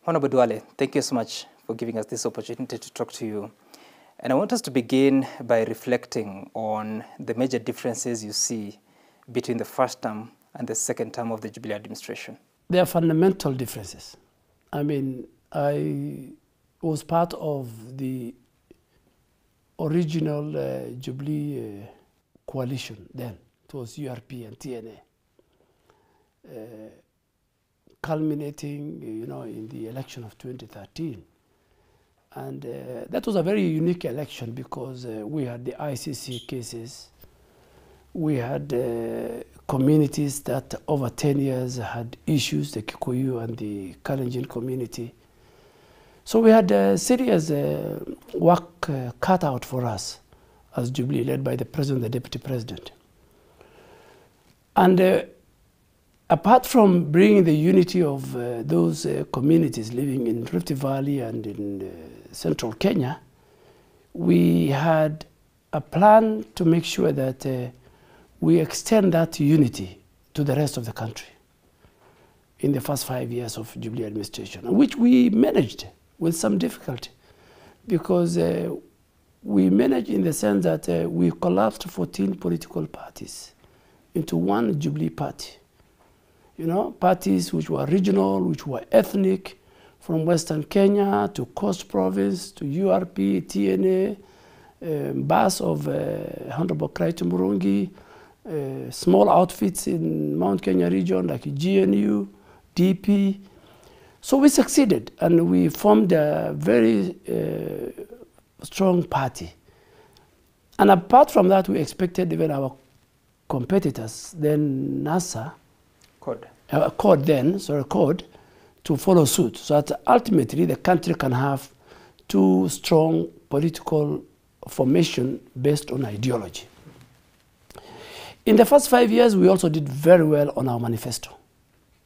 Honorable Duale, thank you so much for giving us this opportunity to talk to you. And I want us to begin by reflecting on the major differences you see between the first term and the second term of the Jubilee administration. There are fundamental differences. I mean, I was part of the original Jubilee coalition then. It was URP and TNA. Culminating, in the election of 2013. And that was a very unique election because we had the ICC cases. We had communities that over 10 years had issues, the Kikuyu and the Kalenjin community. So we had serious work cut out for us as Jubilee, led by the president and the deputy president. And apart from bringing the unity of those communities living in Rift Valley and in central Kenya, we had a plan to make sure that we extend that unity to the rest of the country in the first 5 years of Jubilee administration, which we managed with some difficulty because we managed in the sense that we collapsed 14 political parties into one Jubilee party. Parties which were regional, which were ethnic, from Western Kenya to Coast Province to URP, TNA, bus of Honorable Kraito Murungi, small outfits in Mount Kenya region like GNU, DP. So we succeeded and we formed a very strong party. And apart from that, we expected even our competitors, then NASA, CORD to follow suit, so that ultimately the country can have two strong political formation based on ideology. In the first 5 years, we also did very well on our manifesto.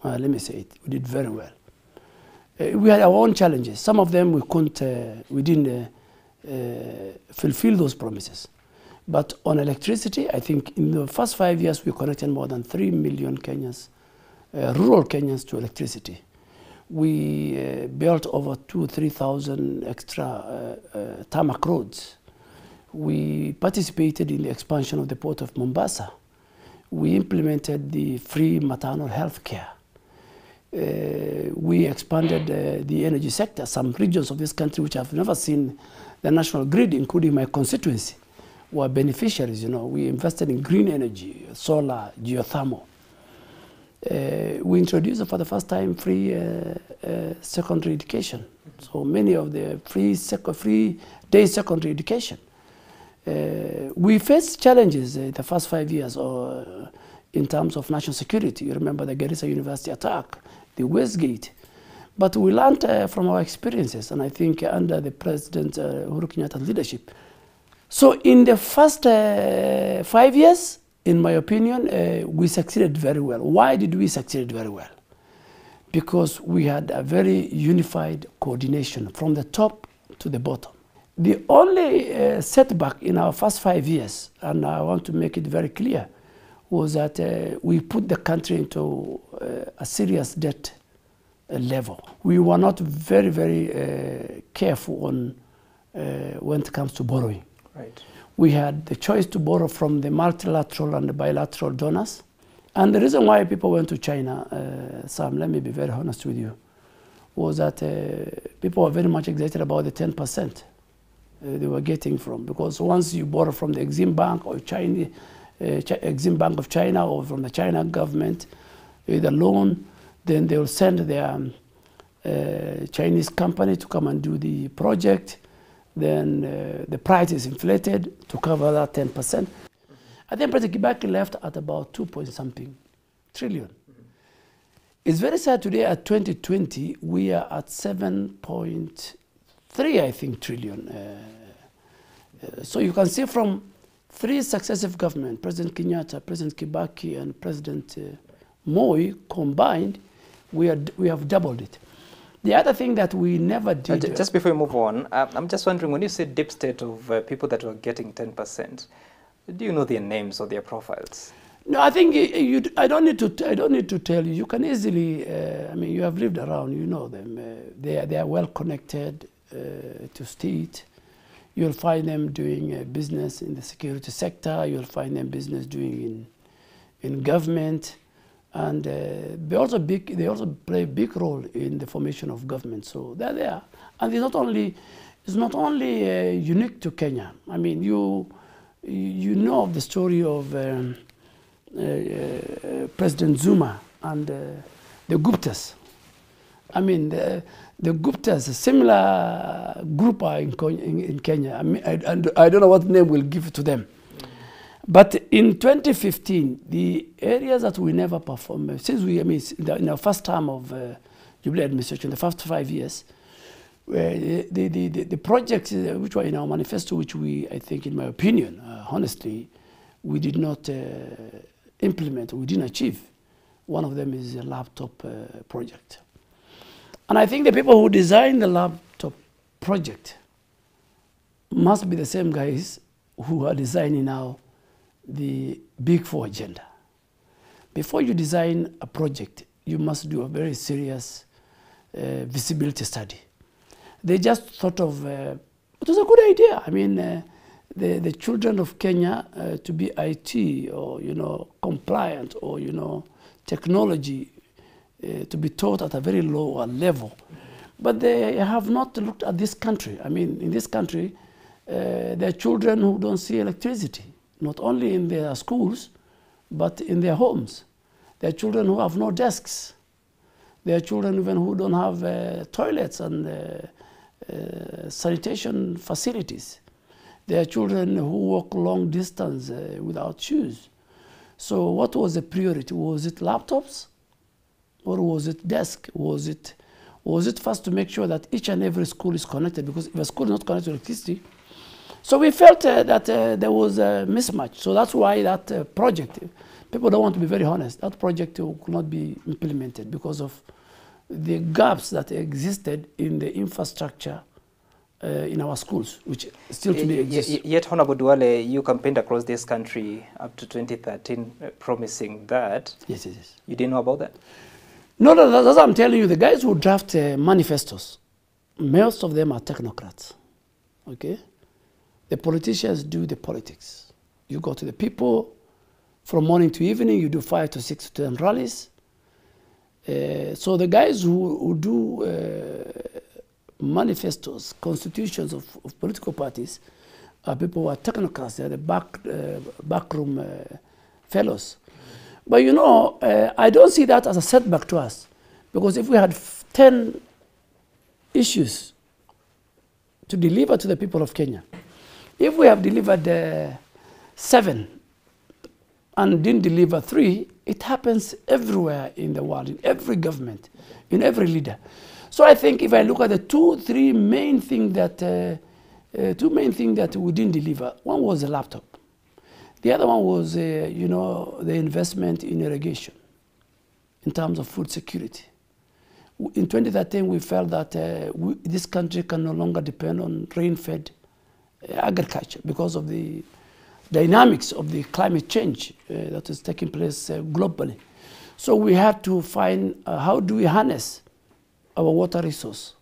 Let me say it, we did very well. We had our own challenges. Some of them we didn't fulfill those promises. But on electricity, I think in the first 5 years, we connected more than 3 million Kenyans, rural Kenyans to electricity. We built over 3,000 extra tarmac roads. We participated in the expansion of the port of Mombasa. We implemented the free maternal health care. We expanded the energy sector. Some regions of this country which have never seen the national grid, including my constituency, were beneficiaries. We invested in green energy, solar, geothermal. We introduced for the first time free secondary education. So many of the free day secondary education. We faced challenges in the first 5 years in terms of national security. You remember the Garissa University attack, the Westgate. But we learned from our experiences, and I think under the President Uhuru Kenyatta's leadership. So in the first 5 years, in my opinion, we succeeded very well. Why did we succeed very well? Because we had a very unified coordination from the top to the bottom. The only setback in our first 5 years, and I want to make it very clear, was that we put the country into a serious debt level. We were not very, very careful on when it comes to borrowing. Right. We had the choice to borrow from the multilateral and the bilateral donors. And the reason why people went to China, Sam, let me be very honest with you, was that people were very much excited about the 10% they were getting from. Because once you borrow from the Exim Bank or Exim Bank of China or from the China government, the loan, then they will send their Chinese company to come and do the project. Then the price is inflated to cover that 10%. I think President Kibaki left at about 2-point-something trillion. It's very sad today at 2020, we are at 7.3, I think, trillion. So you can see from 3 successive governments, President Kenyatta, President Kibaki, and President Moi combined, we have doubled it. The other thing that we never did... Just before we move on, I'm just wondering, when you say deep state of people that were getting 10%, do you know their names or their profiles? No, I think I don't need to tell you. You can easily. I mean, you have lived around. You know them. They are well connected to state. You'll find them doing business in the security sector. You'll find them business doing in government, and they also play a big role in the formation of government. So they're there, and it's not only unique to Kenya. I mean, you know of the story of President Zuma and the Guptas. I mean, the Guptas, a similar group are in Kenya. I mean, I don't know what name we'll give to them. But in 2015, the areas that we never performed, since in our first term of Jubilee administration, the first 5 years, the projects which were in our manifesto, which I think, in my opinion, honestly, we did not implement, we didn't achieve. One of them is a laptop project. And I think the people who designed the laptop project must be the same guys who are designing now the Big Four agenda. Before you design a project, you must do a very serious visibility study. They just thought of, it was a good idea. I mean, the children of Kenya to be IT or, compliant or, technology to be taught at a very low level. But they have not looked at this country. I mean, in this country, there are children who don't see electricity, not only in their schools, but in their homes. There are children who have no desks. There are children even who don't have toilets and sanitation facilities. There are children who walk long distance without shoes. So what was the priority? Was it laptops? Or was it desk? Was it first to make sure that each and every school is connected? Because if a school is not connected to electricity, so we felt that there was a mismatch. So that's why that project, people don't want to be very honest, that project could not be implemented because of the gaps that existed in the infrastructure in our schools, which still today exists. Yet, Honorable Duale, you campaigned across this country up to 2013, promising that. Yes, yes, yes. You didn't know about that? No, that's what I'm telling you. The guys who draft manifestos, most of them are technocrats, okay? The politicians do the politics. You go to the people from morning to evening, you do 5 to 6 to 10 rallies. So the guys who do manifestos, constitutions of political parties, are people who are technocrats. They're the backroom fellows. But I don't see that as a setback to us, because if we had 10 issues to deliver to the people of Kenya, if we have delivered 7 and didn't deliver 3, it happens everywhere in the world, in every government, in every leader. So I think if I look at the 2-3 main things that we didn't deliver, one was a laptop. The other one was, the investment in irrigation in terms of food security. In 2013, we felt that this country can no longer depend on rain-fed agriculture because of the dynamics of the climate change that is taking place globally. So we had to find how do we harness our water resource.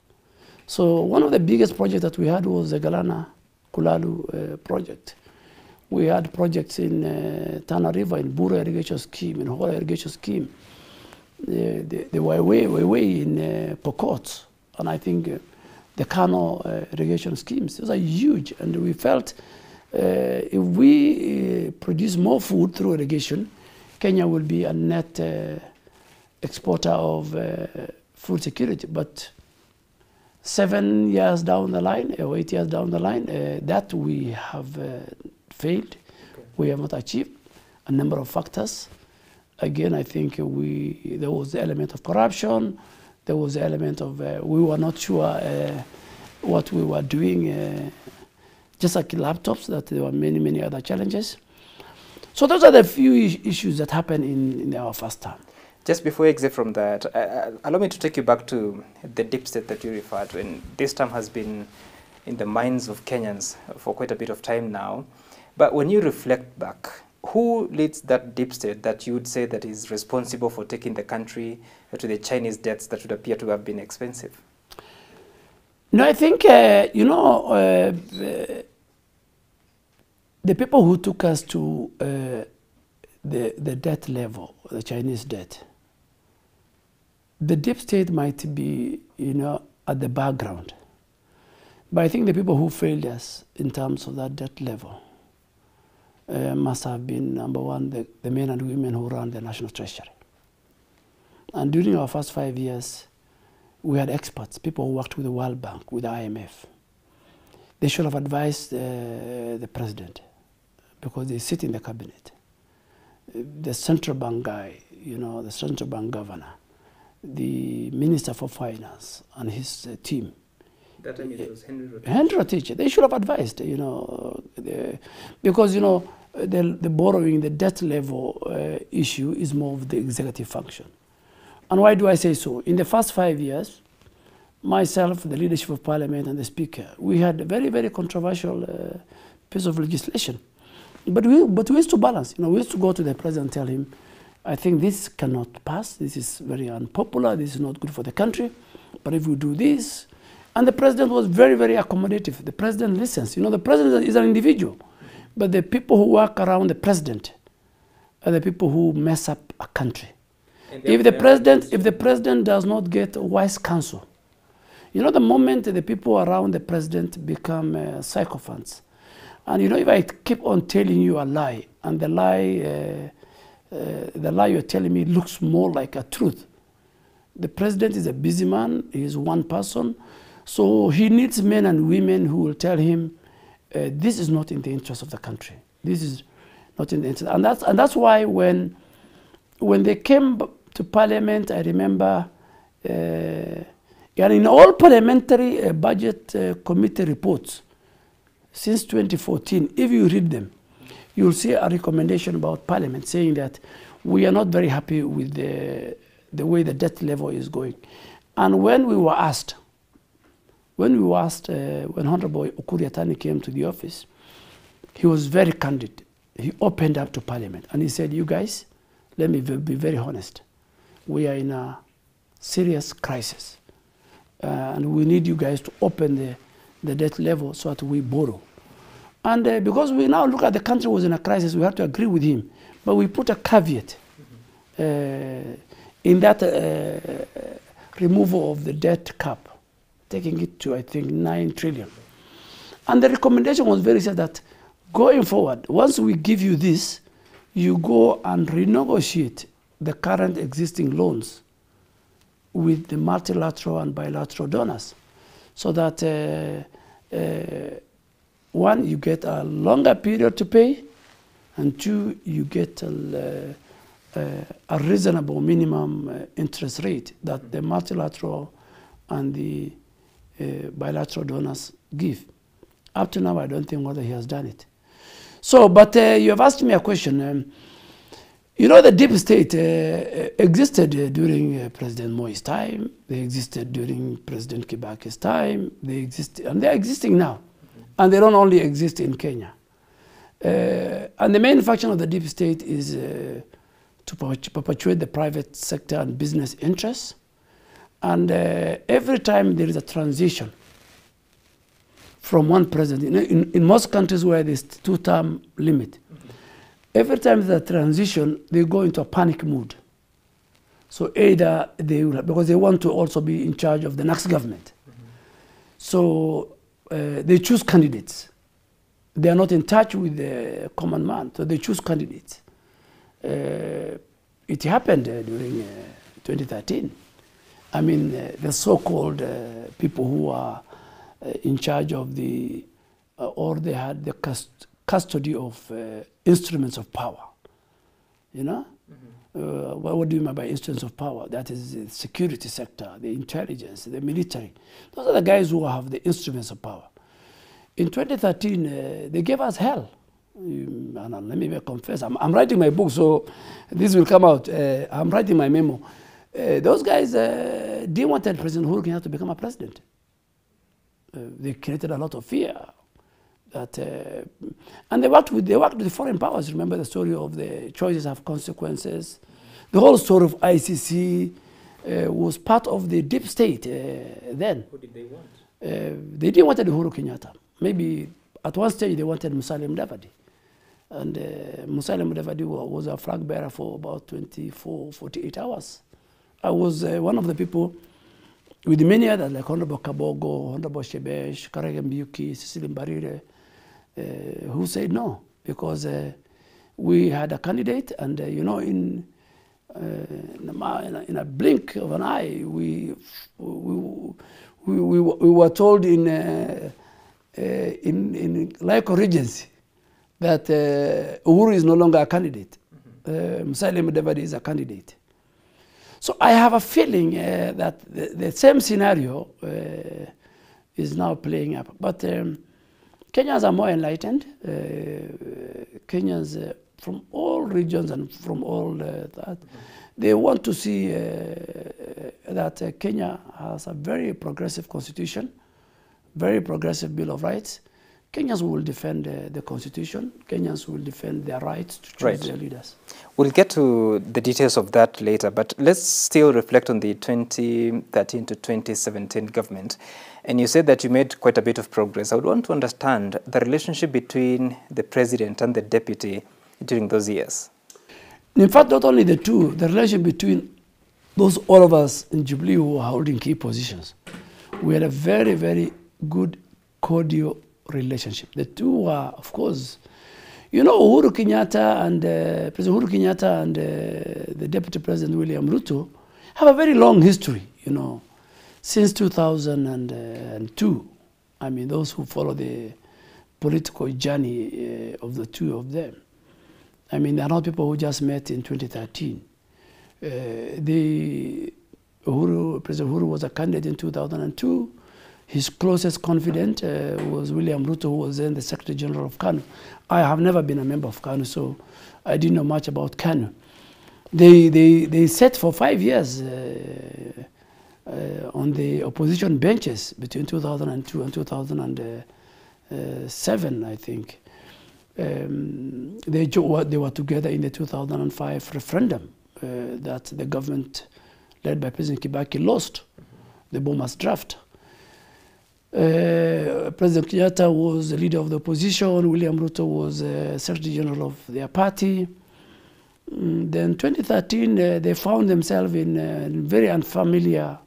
So one of the biggest projects that we had was the Galana Kulalu project. We had projects in Tana River, in Buru irrigation scheme, in Hora irrigation scheme. They were way in Pokot, and I think the Kano irrigation schemes. Those are huge, and we felt if we produce more food through irrigation, Kenya will be a net exporter of food security. But 7 years down the line, or 8 years down the line, that we have failed. Okay. We have not achieved a number of factors. Again, I think there was the element of corruption. There was the element of we were not sure what we were doing. Just like laptops, that there were many other challenges. So those are the few issues that happened in our first term. Just before we exit from that, allow me to take you back to the deep state that you referred to. And this term has been in the minds of Kenyans for quite a bit of time now. But when you reflect back, who leads that deep state that you would say that is responsible for taking the country to the Chinese debts that would appear to have been expensive? No, I think, you know, the people who took us to the debt level, the Chinese debt, the deep state might be, you know, at the background. But I think the people who failed us in terms of that debt level must have been, number one, the men and women who run the National Treasury. And during our first 5 years, we had experts, people who worked with the World Bank, with the IMF. They should have advised the president, because they sit in the cabinet. The central bank guy, you know, the central bank governor, the minister for finance and his team. That time it was Henry Rotich. Henry Rotich. They should have advised, you know, because, you know, the borrowing, the debt level issue is more of the executive function. And why do I say so? In the first 5 years, myself, the leadership of parliament and the speaker, we had a very, very controversial piece of legislation. But we used to balance. You know, we used to go to the president and tell him, I think this cannot pass. This is very unpopular. This is not good for the country. But if we do this, and the president was very, very accommodative. The president listens. You know, the president is an individual. But the people who work around the president are the people who mess up a country. If the president does not get wise counsel, you know, the moment the people around the president become sycophants, and you know, if I keep on telling you a lie, and the lie you're telling me looks more like a truth, the president is a busy man. He is one person, so he needs men and women who will tell him, this is not in the interest of the country. This is not in the interest, and that's why when they came to parliament, I remember, and in all parliamentary budget committee reports since 2014, if you read them, you will see a recommendation about parliament saying that we are not very happy with the way the debt level is going. And when we were asked, when Honorable Ukur Yatani came to the office, he was very candid. He opened up to parliament and he said, you guys, let me be very honest. We are in a serious crisis. And we need you guys to open the debt level so that we borrow. And because we now look at the country was in a crisis, we have to agree with him. But we put a caveat in that removal of the debt cap, taking it to, I think, 9 trillion. And the recommendation was very clear that going forward, once we give you this, you go and renegotiate the current existing loans with the multilateral and bilateral donors, so that one, you get a longer period to pay, and two, you get a reasonable minimum interest rate that the multilateral and the bilateral donors give. Up to now, I don't think whether he has done it. So, but you have asked me a question. You know, the deep state existed during President Moi's time. They existed during President Kibaki's time. They existed, and they're existing now. And they don't only exist in Kenya. And the main function of the deep state is to perpetuate the private sector and business interests. And every time there is a transition from one president, in most countries where there's 2-term limit, every time there's a transition, they go into a panic mood. So either they will, because they want to also be in charge of the next government. So they choose candidates. They are not in touch with the common man, so they choose candidates. It happened during 2013. I mean, the so-called people who are in charge of the, or they had the custody of instruments of power, you know? What do you mean by instruments of power? That is the security sector, the intelligence, the military. Those are the guys who have the instruments of power. In 2013, they gave us hell. And let me confess, I'm writing my book, so this will come out. I'm writing my memo. Those guys didn't want President Uhuru Kenyatta to become a president. They created a lot of fear. That, and they worked with the foreign powers. Remember the story of the choices have consequences. The whole story of ICC was part of the deep state then. Who did they want? They didn't want Uhuru Kenyatta. Maybe at one stage they wanted Musalia Mudavadi. And Musalia Mudavadi was a flag bearer for about 48 hours. I was one of the people with many others like Honorable Kabogo, Honorable Shebesh, Karege Mbiuki, Cecily Mbarire, who said no, because we had a candidate, and you know, in a blink of an eye, we were told in Laiko Regency that Uhuru is no longer a candidate. Musalia Mudavadi is a candidate. So I have a feeling that the same scenario is now playing up. But Kenyans are more enlightened. Kenyans from all regions and from all that, they want to see that Kenya has a very progressive constitution, very progressive Bill of Rights. Kenyans will defend the constitution. Kenyans will defend their rights to choose their leaders. We'll get to the details of that later, but let's still reflect on the 2013 to 2017 government. And you said that you made quite a bit of progress. I would want to understand the relationship between the president and the deputy during those years. In fact, not only the two, the relation between all of us in Jubilee who are holding key positions. We had a very, very good, cordial relationship. The two were, of course, you know, Uhuru Kenyatta and President Uhuru Kenyatta and the Deputy President William Ruto have a very long history, you know, since 2002. I mean, those who follow the political journey of the two of them. I mean, they're not people who just met in 2013. President Uhuru was a candidate in 2002. His closest confidant was William Ruto, who was then the Secretary General of KANU. I have never been a member of KANU, so I didn't know much about KANU. They sat for 5 years on the opposition benches between 2002 and 2007, I think. They were together in the 2005 referendum that the government led by President Kibaki lost, the Bomas draft. President Kenyatta was the leader of the opposition. William Ruto was Secretary General of their party. Then 2013, they found themselves in very unfamiliar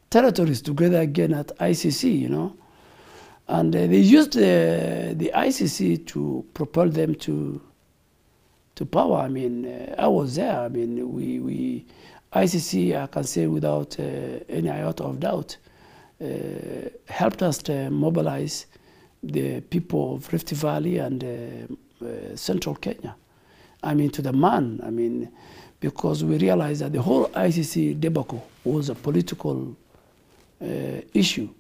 territories together again at ICC, you know. And they used the ICC to propel them to power. I mean, I was there. I mean, ICC, I can say without any iota of doubt, helped us to mobilize the people of Rift Valley and central Kenya. I mean, to the man. I mean, because we realized that the whole ICC debacle was a political issue.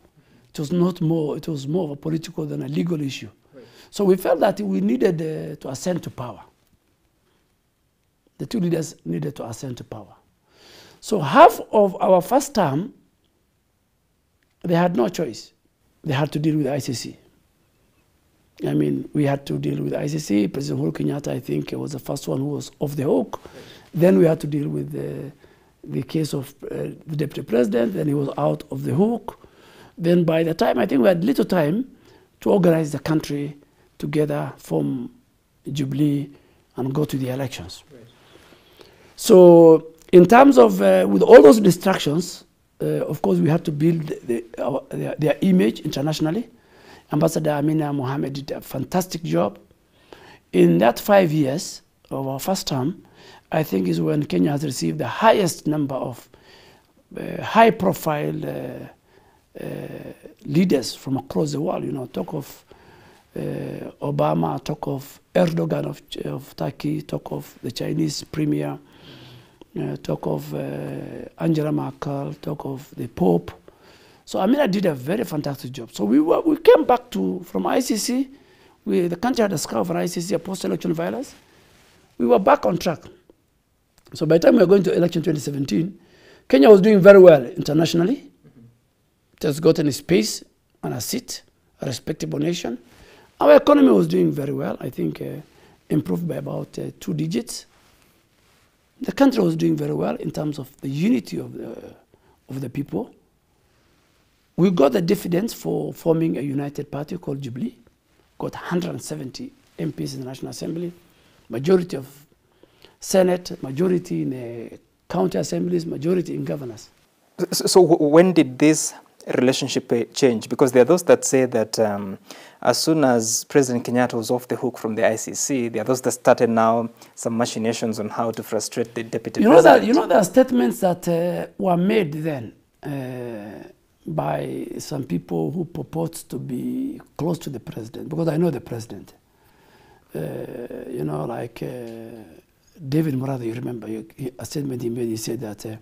It was not more. It was more of a political than a legal issue. Right. So we felt that we needed to ascend to power. The two leaders needed to ascend to power. So half of our first term, they had no choice. They had to deal with ICC. I mean, we had to deal with ICC. President Uhuru Kenyatta, I think, was the first one who was off the hook. Right. Then we had to deal with the case of the Deputy President. Then he was out of the hook. Then by the time, I think we had little time to organize the country together, form Jubilee, and go to the elections. Right. So in terms of, with all those distractions, of course, we had to build their image internationally. Ambassador Amina Mohammed did a fantastic job. In that 5 years of our first term, I think is when Kenya has received the highest number of high-profile leaders from across the world. You know, talk of Obama, talk of Erdogan of Turkey, talk of the Chinese premier, talk of Angela Merkel, talk of the Pope. So Amina did a very fantastic job. So we came back from ICC. The country had discovered from ICC a post-election violence. We were back on track. So by the time we were going to election 2017, Kenya was doing very well internationally. It has gotten a space and a seat, a respectable nation. Our economy was doing very well. I think improved by about 2 digits. The country was doing very well in terms of the unity of the people. We got the dividends for forming a united party called Jubilee. Got 170 MPs in the National Assembly, majority of Senate, majority in the county assemblies, majority in governors. So when did this relationship change? Because there are those that say that as soon as President Kenyatta was off the hook from the ICC, there are those that started now some machinations on how to frustrate the deputy president. There are statements that were made then by some people who purport to be close to the president, because I know the president. Like David Murada, you remember, a statement he made, he said that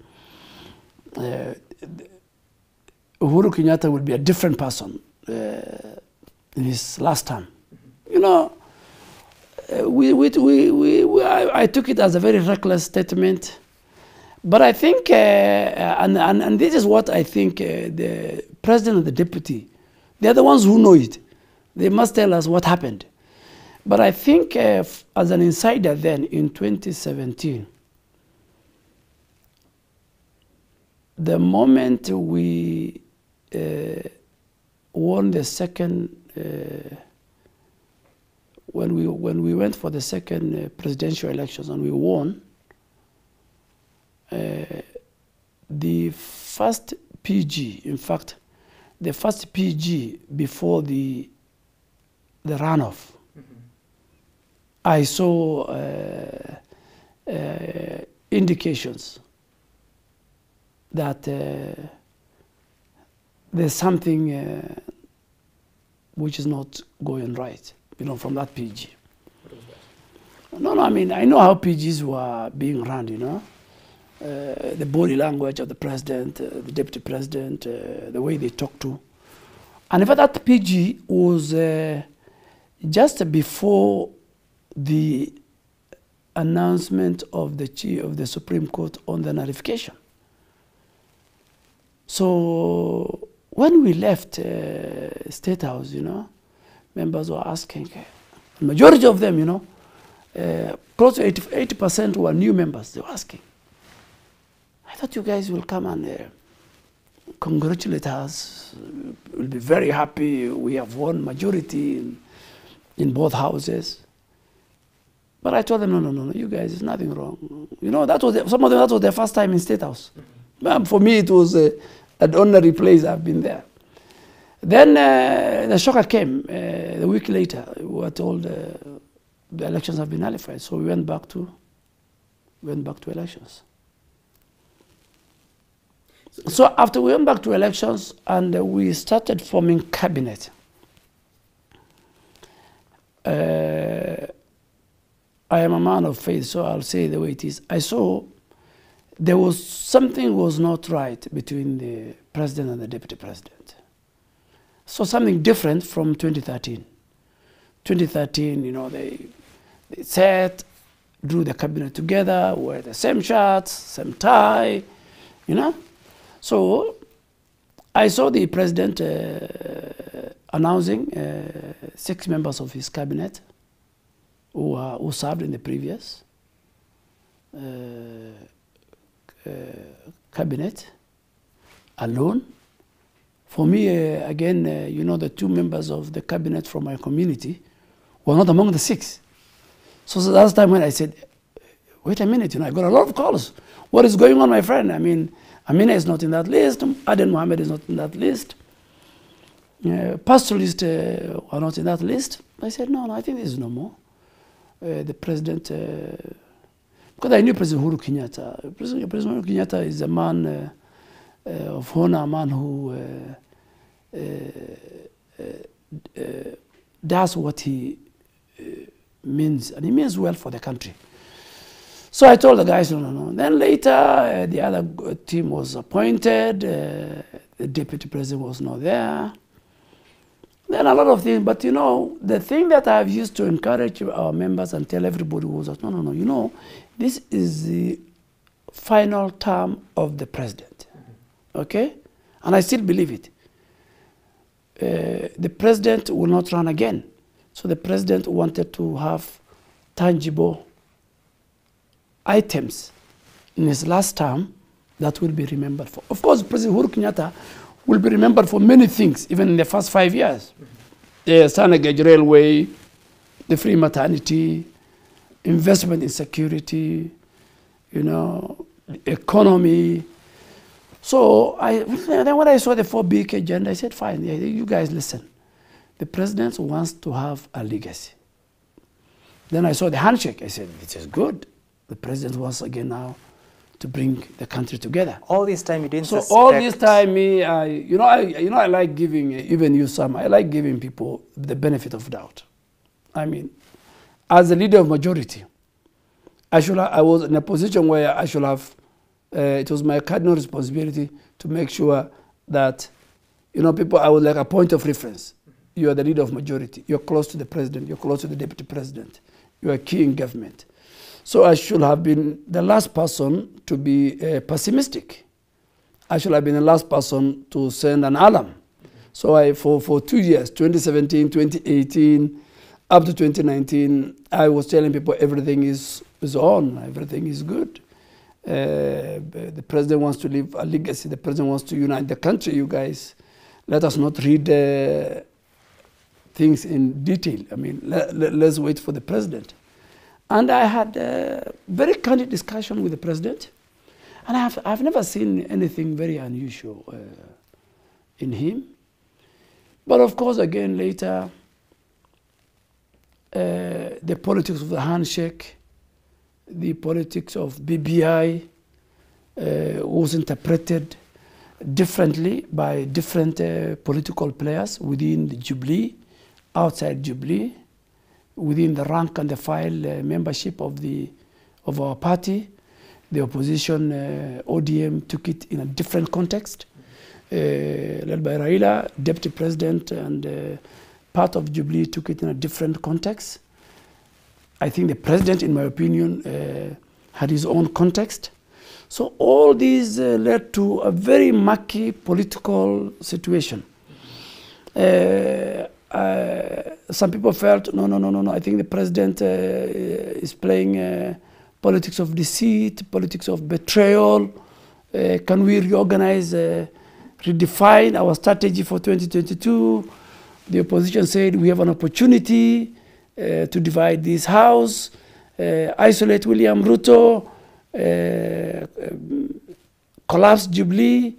Uhuru Kenyatta will be a different person in his last term. I took it as a very reckless statement. But I think, and this is what I think the president and the deputy, they're the ones who know it. They must tell us what happened. But I think as an insider then in 2017, the moment we won the second, when we went for the second presidential elections and we won, the first PG, in fact, the first PG before the runoff, I saw indications that there's something which is not going right, from that PG. What was that? No, I mean, I know how PGs were being run, the body language of the president, the deputy president, the way they talk to. And in fact, that PG was just before the announcement of the chief of the Supreme Court on the nullification. So when we left State House, members were asking, the majority of them, close to 80% were new members. They were asking, I thought you guys will come and congratulate us. We'll be very happy. We have won majority in both houses. But I told them, no, you guys, there's nothing wrong. That was some of them, that was their first time in State House. For me, it was an honorary place. I've been there. Then the shocker came a week later. We were told the elections have been nullified. So we went back to elections. So after we went back to elections and we started forming cabinet, I am a man of faith, so I'll say the way it is. I saw there was something was not right between the president and the deputy president. So something different from 2013. 2013, they sat, drew the cabinet together, wear the same shirts, same tie, So I saw the president announcing 6 members of his cabinet who served in the previous cabinet alone. For me, again, the 2 members of the cabinet from my community were not among the 6. So that's the time when I said, wait a minute, I got a lot of calls. What is going on, my friend? I mean, Amina is not in that list. Aden Mohammed is not in that list. Pastoralists are not in that list. I said, no, I think this is no more. The president, because I knew President Uhuru Kenyatta. President Uhuru Kenyatta is a man of honor, a man who does what he means, and he means well for the country. So I told the guys, no. Then later, the other team was appointed. The deputy president was not there. Then a lot of things, but the thing that I've used to encourage our members and tell everybody was that, no, this is the final term of the president, okay? And I still believe it. The president will not run again. So the president wanted to have tangible items in his last term that will be remembered for. Of course, President Uhuru Kenyatta will be remembered for many things, even in the first 5 years. The Sana-Gauge Railway, the free maternity, investment in security, you know, economy. So then when I saw the 4 big agenda, I said, fine, you guys listen. The president wants to have a legacy. Then I saw the handshake. I said, this is good. The president wants again now to bring the country together. All this time you didn't suspect. So all this time, I like giving, even you some, I like giving people the benefit of doubt. I mean, as a leader of majority, I was in a position where I should have, it was my cardinal responsibility to make sure that, people, I was like a point of reference. You are the leader of majority. You're close to the president. You're close to the deputy president. You are key in government. So I should have been the last person to be pessimistic. I should have been the last person to send an alarm. So for 2 years, 2017, 2018, up to 2019, I was telling people everything is on, everything is good. The president wants to leave a legacy. The president wants to unite the country, you guys. Let us not read things in detail. I mean, let's wait for the president. And I had a very candid discussion with the president. And I've never seen anything very unusual in him. But of course, again, later, the politics of the handshake, the politics of BBI was interpreted differently by different political players within the Jubilee, outside Jubilee, within the rank and the file membership of our party. The opposition, ODM, took it in a different context, led by Raila, deputy president, and part of Jubilee took it in a different context. I think the president, in my opinion, had his own context. So all these led to a very murky political situation. Some people felt, no, I think the president is playing politics of deceit, politics of betrayal. Can we reorganize, redefine our strategy for 2022? The opposition said we have an opportunity to divide this house, isolate William Ruto, collapse Jubilee,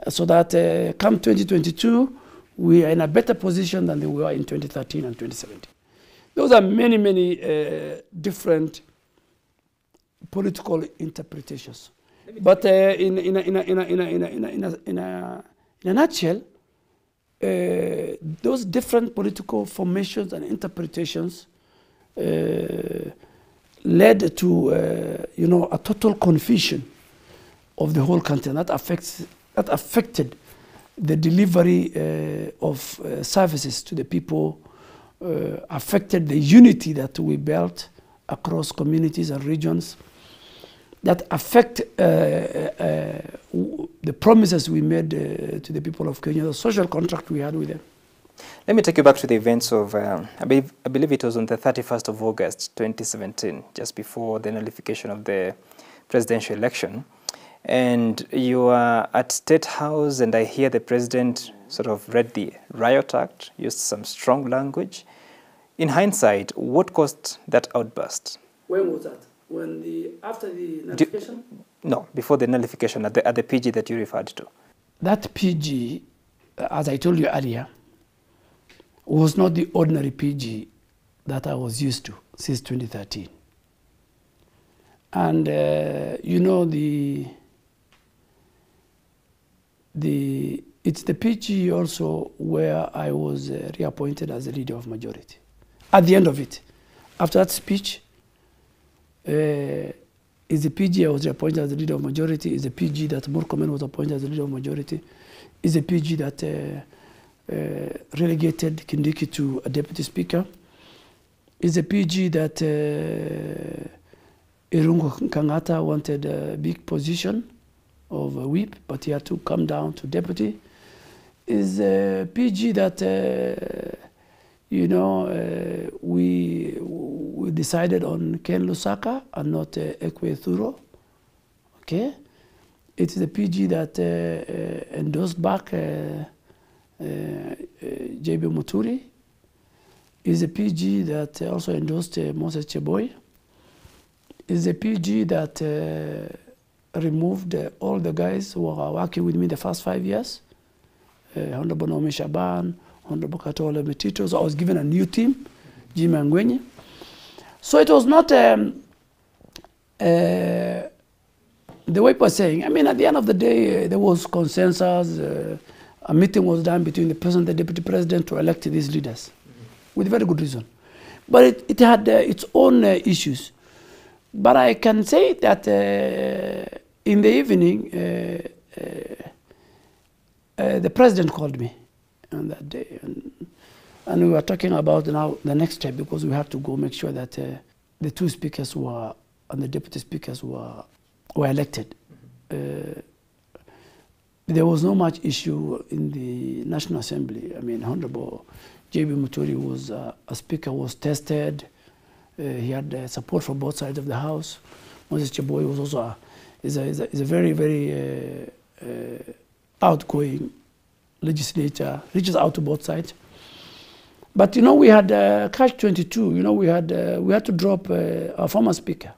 so that come 2022, we are in a better position than we were in 2013 and 2017. Those are many, many different political interpretations. But in a nutshell, those different political formations and interpretations led to a total confusion of the whole country, and that affected the delivery of services to the people, affected the unity that we built across communities and regions, that affect the promises we made to the people of Kenya, the social contract we had with them. Let me take you back to the events of, I believe it was on the 31st of August 2017, just before the nullification of the presidential election. And you are at State House, and I hear the president sort of read the Riot Act, used some strong language. In hindsight, what caused that outburst? When was that? After the nullification? No, before the nullification, at the PG that you referred to. That PG, as I told you earlier, was not the ordinary PG that I was used to since 2013. And it's the PG also where I was reappointed as the leader of majority. At the end of it, after that speech, is the PG I was appointed as the leader of majority, is the PG that Murkomen was appointed as the leader of majority, is the PG that relegated Kindiki to a deputy speaker, is the PG that Irungu Kangata wanted a big position of a whip, but he had to come down to deputy, is a PG that you know, we decided on Ken Lusaka and not UHURUTO. Okay, it is the PG that endorsed back JB Muturi. Is a PG that also endorsed Moses Cheboy. Is a PG that removed all the guys who were working with me the first 5 years. Honorable Naomi Shaban, Honorable Katola Metito. So I was given a new team, Jim Angwenye. So it was not the way people are saying. I mean, at the end of the day, there was consensus. A meeting was done between the president and the deputy president to elect these leaders, with very good reason. But it had its own issues. But I can say that in the evening, the president called me on that day. And we were talking about now the next step, because we have to go make sure that the two speakers were, and the deputy speakers were elected. There was no much issue in the National Assembly. I mean, Honorable JB Muturi was a speaker, was tested. He had support from both sides of the House. Moses Cheboy was also is a very, very outgoing legislator, reaches out to both sides. But you know, we had catch-22. You know, we had to drop our former speaker,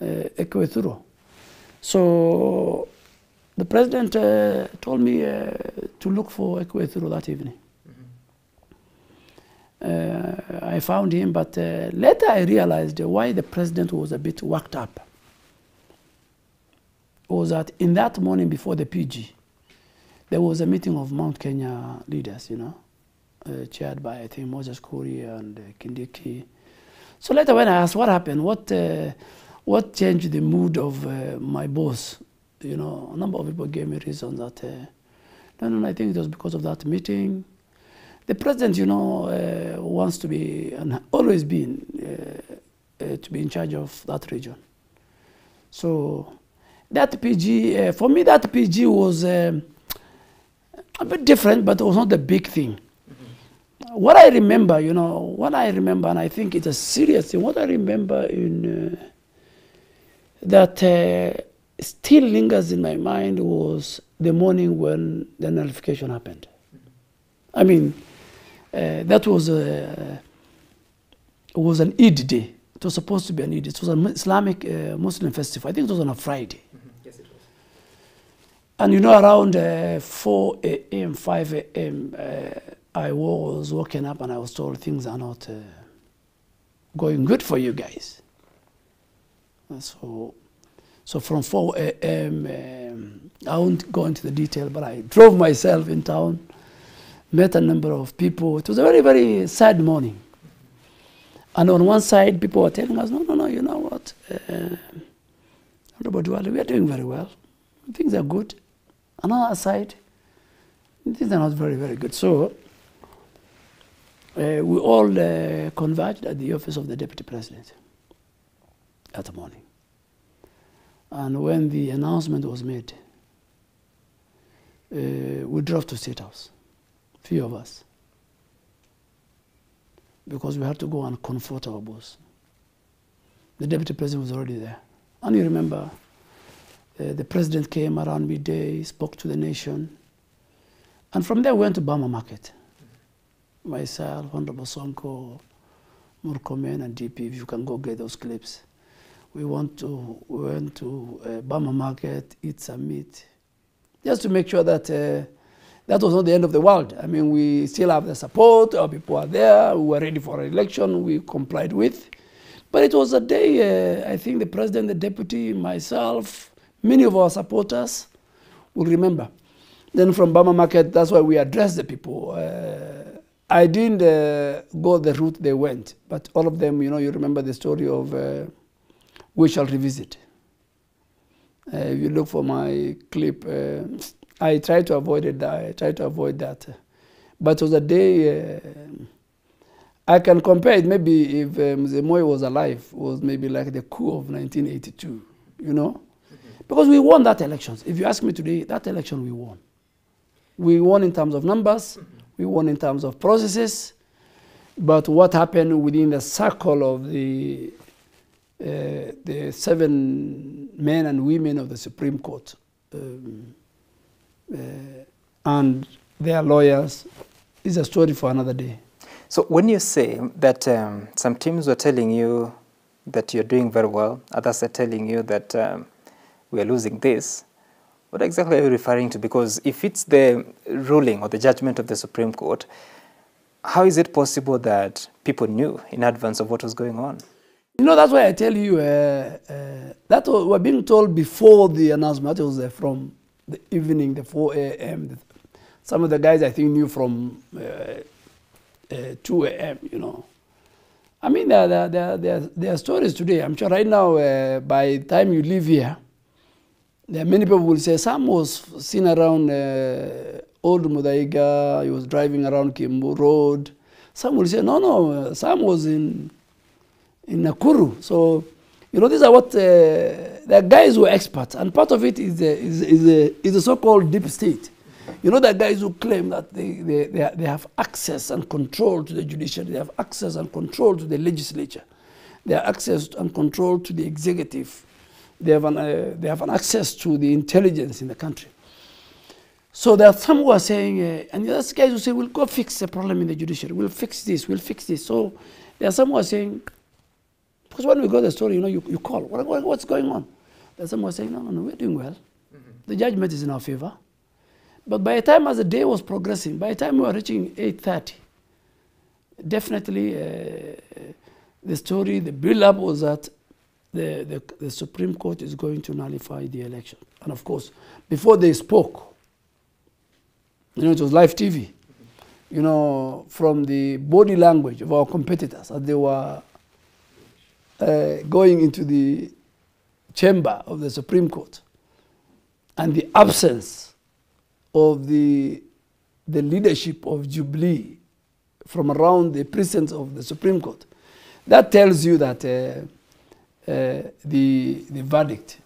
UHURUTO. So the president told me to look for UHURUTO that evening. I found him, but later I realized why the president was a bit worked up. Was that in that morning before the PG, there was a meeting of Mount Kenya leaders, you know, chaired by, I think, Moses Kuri and Kindiki. So later when I asked what happened, what changed the mood of my boss, you know, a number of people gave me reasons that, no, I think it was because of that meeting. The president, you know, wants to be, and always been, to be in charge of that region. So that PG, for me, that PG was a bit different, but it was not the big thing. What I remember, you know, and I think it's a serious thing, what I remember in that still lingers in my mind was the morning when the nullification happened. I mean, that was an Eid day. It was supposed to be an Eid. It was an Islamic Muslim festival. I think it was on a Friday. Yes, it was. And you know, around 4 a.m., 5 a.m., I was woken up and I was told things are not going good for you guys. So from 4 a.m., I won't go into the detail, but I drove myself in town, met a number of people. It was a very, very sad morning. And on one side, people were telling us, no, you know what? Duale, we are doing very well. Things are good. On our side, things are not very, very good. So we all converged at the office of the deputy president that morning. And when the announcement was made, we drove to State House, few of us, because we had to go and comfort our boss. The deputy president was already there. And you remember, the president came around midday, spoke to the nation. And from there, we went to Bama Market. Myself, Honorable Sonko, Murkomen, and DP, if you can go get those clips. We went to Bama Market, eat some meat, just to make sure that that was not the end of the world. I mean, we still have the support, our people are there, we were ready for an election, we complied with. But it was a day, I think the president, the deputy, myself, many of our supporters will remember. Then from Bama Market, that's why we addressed the people. I didn't go the route they went, but all of them, you know, you remember the story of We Shall Revisit. If you look for my clip, I tried to avoid it. But it was a day, I can compare it maybe if Mzee Moi was alive, it was maybe like the coup of 1982, you know? Because we won that election. If you ask me today, that election we won. We won in terms of numbers, We won in terms of processes, but what happened within the circle of the 7 men and women of the Supreme Court and their lawyers is a story for another day. So when you say that some teams were telling you that you're doing very well, others are telling you that we are losing this, what exactly are you referring to? Because if it's the ruling or the judgment of the Supreme Court, how is it possible that people knew in advance of what was going on? You know, that's why I tell you that we're being told before the announcement. It was from the evening, the 4 a.m. Some of the guys I think knew from 2 a.m., you know. I mean, there are stories today. I'm sure right now, by the time you leave here, there are many people will say, Sam was seen around Old Mudaiga, he was driving around Kimbu Road. Some will say, no, Sam was in Nakuru. So, you know, these are what, the guys who are experts, and part of it is the so-called deep state. You know, the guys who claim that they have access and control to the judiciary, they have access and control to the legislature, they have access and control to the executive, they have an access to the intelligence in the country. So there are some who are saying, and there's guys who say, we'll go fix the problem in the judiciary, we'll fix this, we'll fix this. So there are some who are saying, because when we got the story, you know, you call, what's going on? There are some who are saying, no, we're doing well. The judgment is in our favor. But by the time as the day was progressing, by the time we were reaching 8:30, definitely the story, the build-up was that the Supreme Court is going to nullify the election. And of course, before they spoke, you know, it was live TV, you know, from the body language of our competitors as they were going into the chamber of the Supreme Court, and the absence of the leadership of Jubilee from around the presence of the Supreme Court, that tells you that the verdict.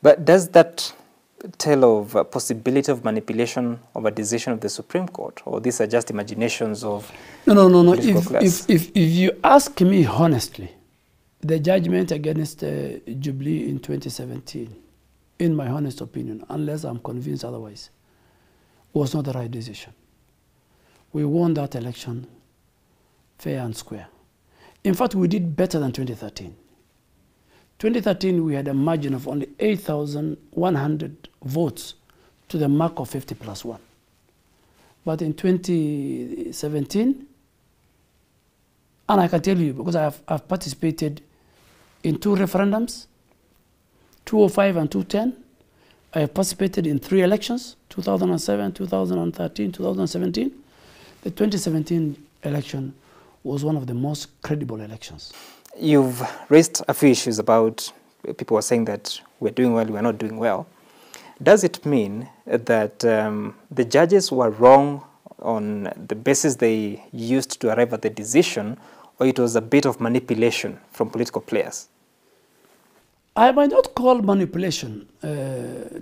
But does that tell of a possibility of manipulation of a decision of the Supreme Court, or these are just imaginations of No. If you ask me honestly, the judgment against Jubilee in 2017, in my honest opinion, unless I'm convinced otherwise, was not the right decision. We won that election fair and square. In fact, we did better than 2013. 2013, we had a margin of only 8,100 votes to the mark of 50+1. But in 2017, and I can tell you, because I've participated in 2 referendums, 205 and 210. I have participated in 3 elections, 2007, 2013, 2017. The 2017 election was one of the most credible elections. You've raised a few issues about people are saying that we're doing well, we're not doing well. Does it mean that the judges were wrong on the basis they used to arrive at the decision, or it was a bit of manipulation from political players? I might not call manipulation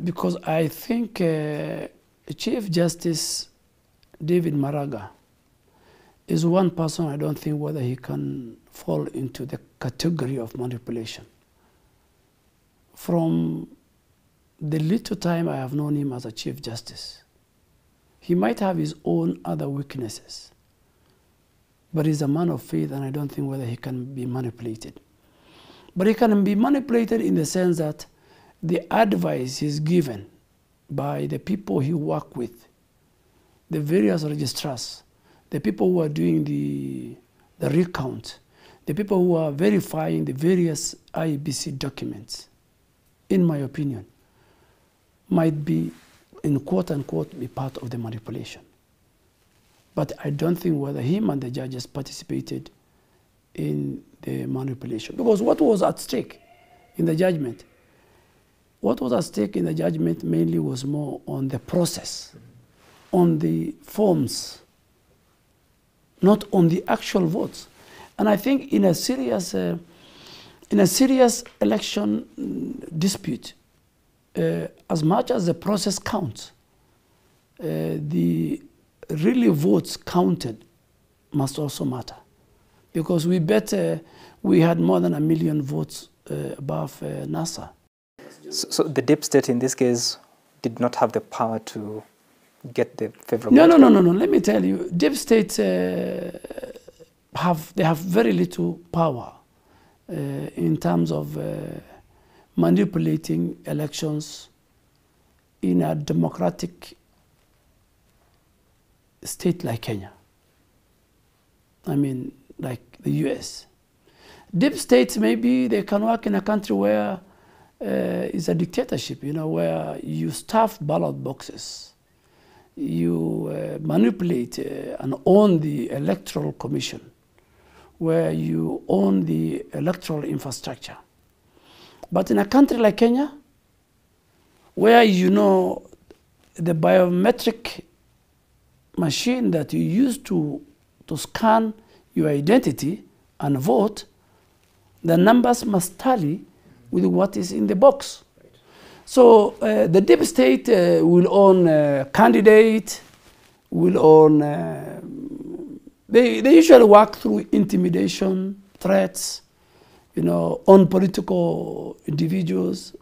because I think Chief Justice David Maraga is one person I don't think whether he can fall into the category of manipulation. From the little time I have known him as a Chief Justice, he might have his own other weaknesses, but he's a man of faith, and I don't think whether he can be manipulated. But he can be manipulated in the sense that the advice is given by the people he works with, the various registrars, the people who are doing the recount, the people who are verifying the various IEBC documents, in my opinion, might be, in quote-unquote, be part of the manipulation. But I don't think whether him and the judges participated in the manipulation. Because what was at stake in the judgment? What was at stake in the judgment mainly was more on the process, on the forms, not on the actual votes. And I think in a serious election dispute, as much as the process counts, the really votes counted must also matter. Because we bet we had more than 1 million votes above NASA. So the deep state in this case did not have the power to get the favorable... No. Let me tell you, deep states have very little power in terms of manipulating elections in a democratic state like Kenya. I mean, like the US. Deep states, maybe they can work in a country where it's a dictatorship, where you stuff ballot boxes, you manipulate and own the electoral commission, where you own the electoral infrastructure. But in a country like Kenya, where the biometric machine that you use to scan your identity and vote, the numbers must tally with what is in the box. Right. So the deep state will own candidate, will own, they usually work through intimidation, threats, on political individuals,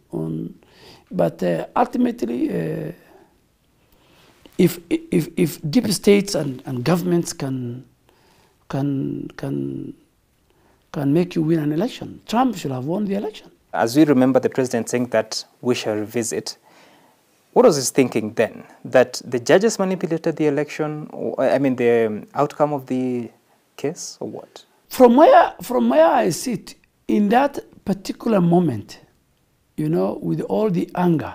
but ultimately, if deep states and governments can make you win an election, Trump should have won the election. As we remember the president saying that we shall revisit, what was his thinking then? That the judges manipulated the election, or the outcome of the case, or what? From where I sit, in that particular moment, with all the anger,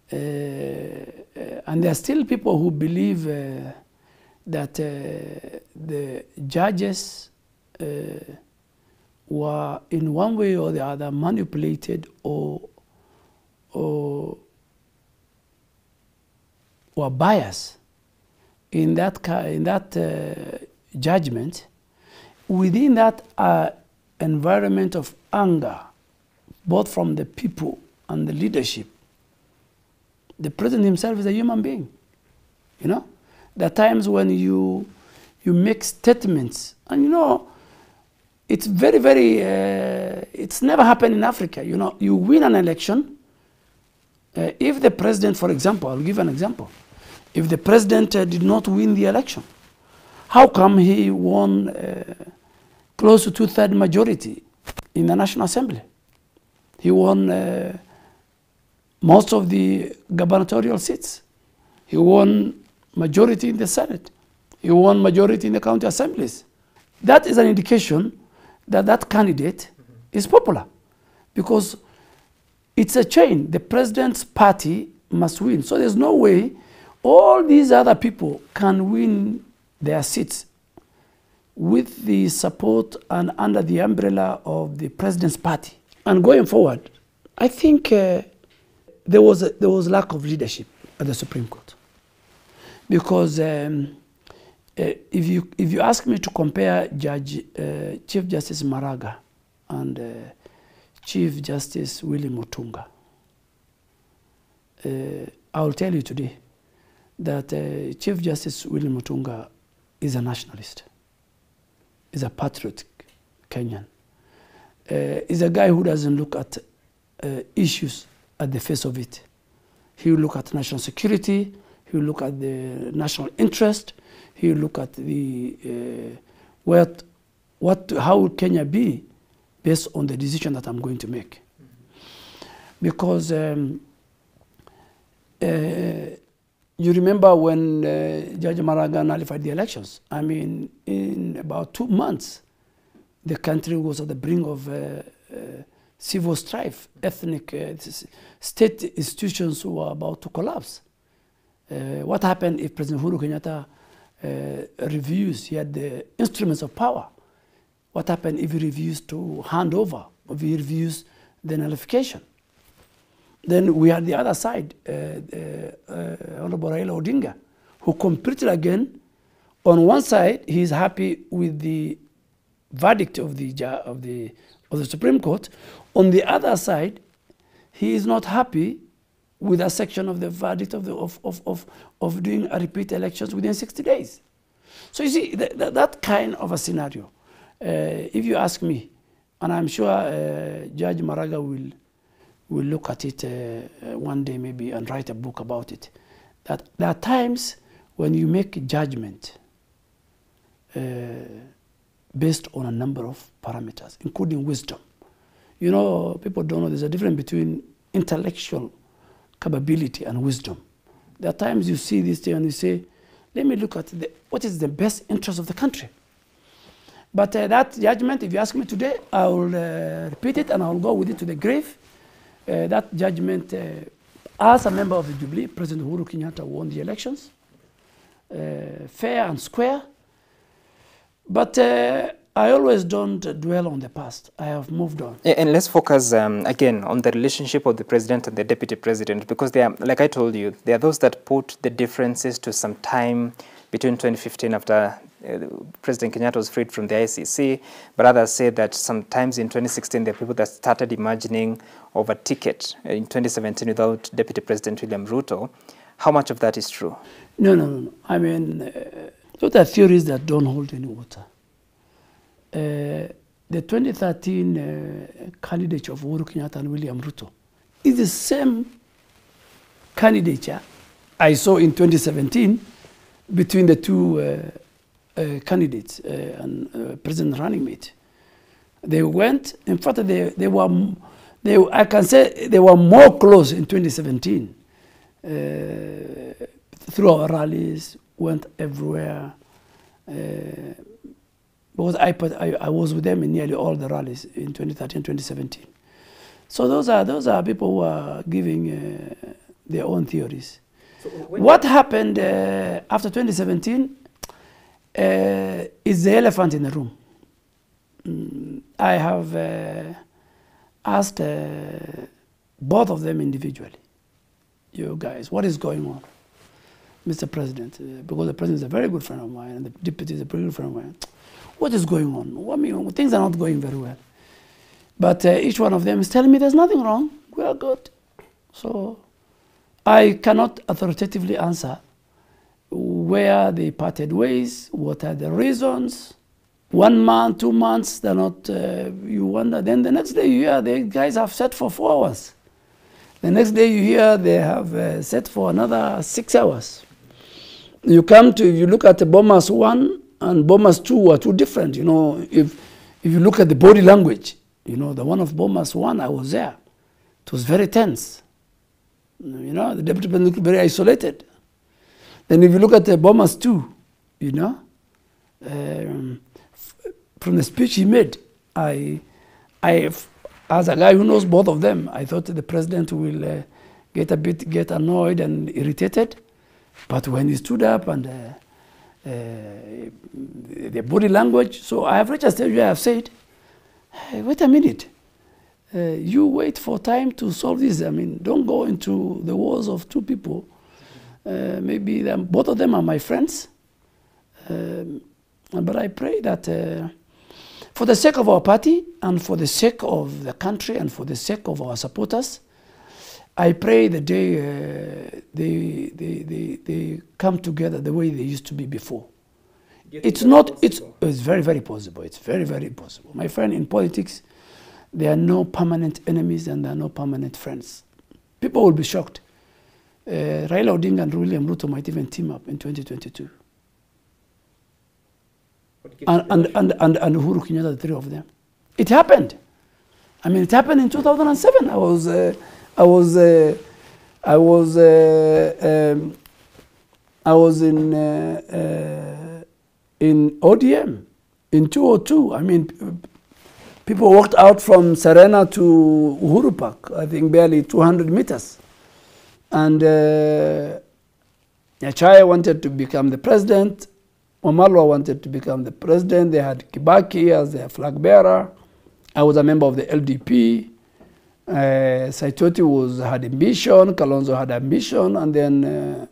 and there are still people who believe that the judges were in one way or the other manipulated or biased in that judgment. Within that environment of anger, both from the people and the leadership, the president himself is a human being. There are times when you make statements, and it's very, very, it's never happened in Africa. You win an election. If the president, for example, I'll give an example. If the president did not win the election, how come he won close to 2/3 majority in the National Assembly? He won most of the gubernatorial seats. He won majority in the Senate. He won majority in the county assemblies. That is an indication that that candidate is popular, because it's a chain. The president's party must win. So there's no way all these other people can win their seats with the support and under the umbrella of the president's party. And going forward, I think there was lack of leadership at the Supreme Court, because if you ask me to compare Chief Justice Maraga and Chief Justice William Mutunga, I will tell you today that Chief Justice William Mutunga is a nationalist, is a patriotic Kenyan, is a guy who doesn't look at issues at the face of it. He will look at national security, he will look at the national interest, he will look at the how will Kenya be based on the decision that I'm going to make. Because you remember when Judge Maraga nullified the elections. I mean, in about 2 months, the country was at the brink of civil strife. Ethnic state institutions were about to collapse. What happened if President Uhuru Kenyatta refused? He had the instruments of power. What happened if he refused to hand over, if he refused the nullification? Then we had the other side, Honorable Raila Odinga, who competed again. On one side, he's happy with the verdict of the Supreme Court. On the other side, he is not happy with a section of the verdict of doing a repeat elections within 60 days. So you see, that kind of a scenario, if you ask me, and I'm sure Judge Maraga will look at it one day maybe and write a book about it, that there are times when you make a judgment based on a number of parameters, including wisdom. You know, people don't know there's a difference between intellectual capability and wisdom. There are times you see this thing and you say, let me look at what is the best interest of the country. But that judgment, if you ask me today, I will repeat it and I will go with it to the grave. That judgment, as a member of the Jubilee, President Uhuru Kenyatta won the elections, fair and square. But I always don't dwell on the past. I have moved on. And let's focus again on the relationship of the president and the deputy president, because they are, like I told you, there are those that put the differences to some time between 2015 after President Kenyatta was freed from the ICC, but others say that sometimes in 2016 there are people that started imagining of a ticket in 2017 without Deputy President William Ruto. How much of that is true? No. I mean, those are theories that don't hold any water. The 2013 candidature of Uhuru Kenyatta and William Ruto is the same candidature I saw in 2017 between the two candidates and president running mate. They went, in fact, I can say they were more close in 2017. Through our rallies, went everywhere. Because I was with them in nearly all the rallies in 2013, 2017. So those are people who are giving their own theories. So what happened after 2017 is the elephant in the room. I have asked both of them individually, you guys, what is going on? Mr. President, because the president is a very good friend of mine and the deputy is a very good friend of mine. What is going on? I mean, things are not going very well. But each one of them is telling me there's nothing wrong. We are good. So I cannot authoritatively answer where they parted ways, what are the reasons. 1 month, 2 months, they're not, you wonder. Then the next day you hear the guys have set for 4 hours. The next day you hear they have set for another 6 hours. You look at the Bombers 1 and Bombers 2 are too different. You know, if you look at the body language, you know, the one of Bombers 1, I was there. It was very tense. You know, the deputy president looked very isolated. Then if you look at the Bombers 2, you know, from the speech he made, as a guy who knows both of them, I thought the president will get annoyed and irritated. But when he stood up and the body language, so I have reached a stage where I have said, hey, wait a minute. You wait for time to solve this. I mean, don't go into the wars of two people. Maybe both of them are my friends. But I pray that for the sake of our party and for the sake of the country and for the sake of our supporters, I pray the day they come together the way they used to be before. It's very, very possible. It's very, very possible. My friend, in politics, there are no permanent enemies and there are no permanent friends. People will be shocked. Raila Odinga and William Ruto might even team up in 2022. And Uhuru Kenyatta, the three of them. It happened. I mean, it happened in 2007. I was in ODM in 2002. I mean, people walked out from Serena to Uhuru Park, I think barely 200 meters. And Nyachaya wanted to become the president. Wamalwa wanted to become the president. They had Kibaki as their flag bearer. I was a member of the LDP. Saitoti had ambition. Kalonzo had ambition. And then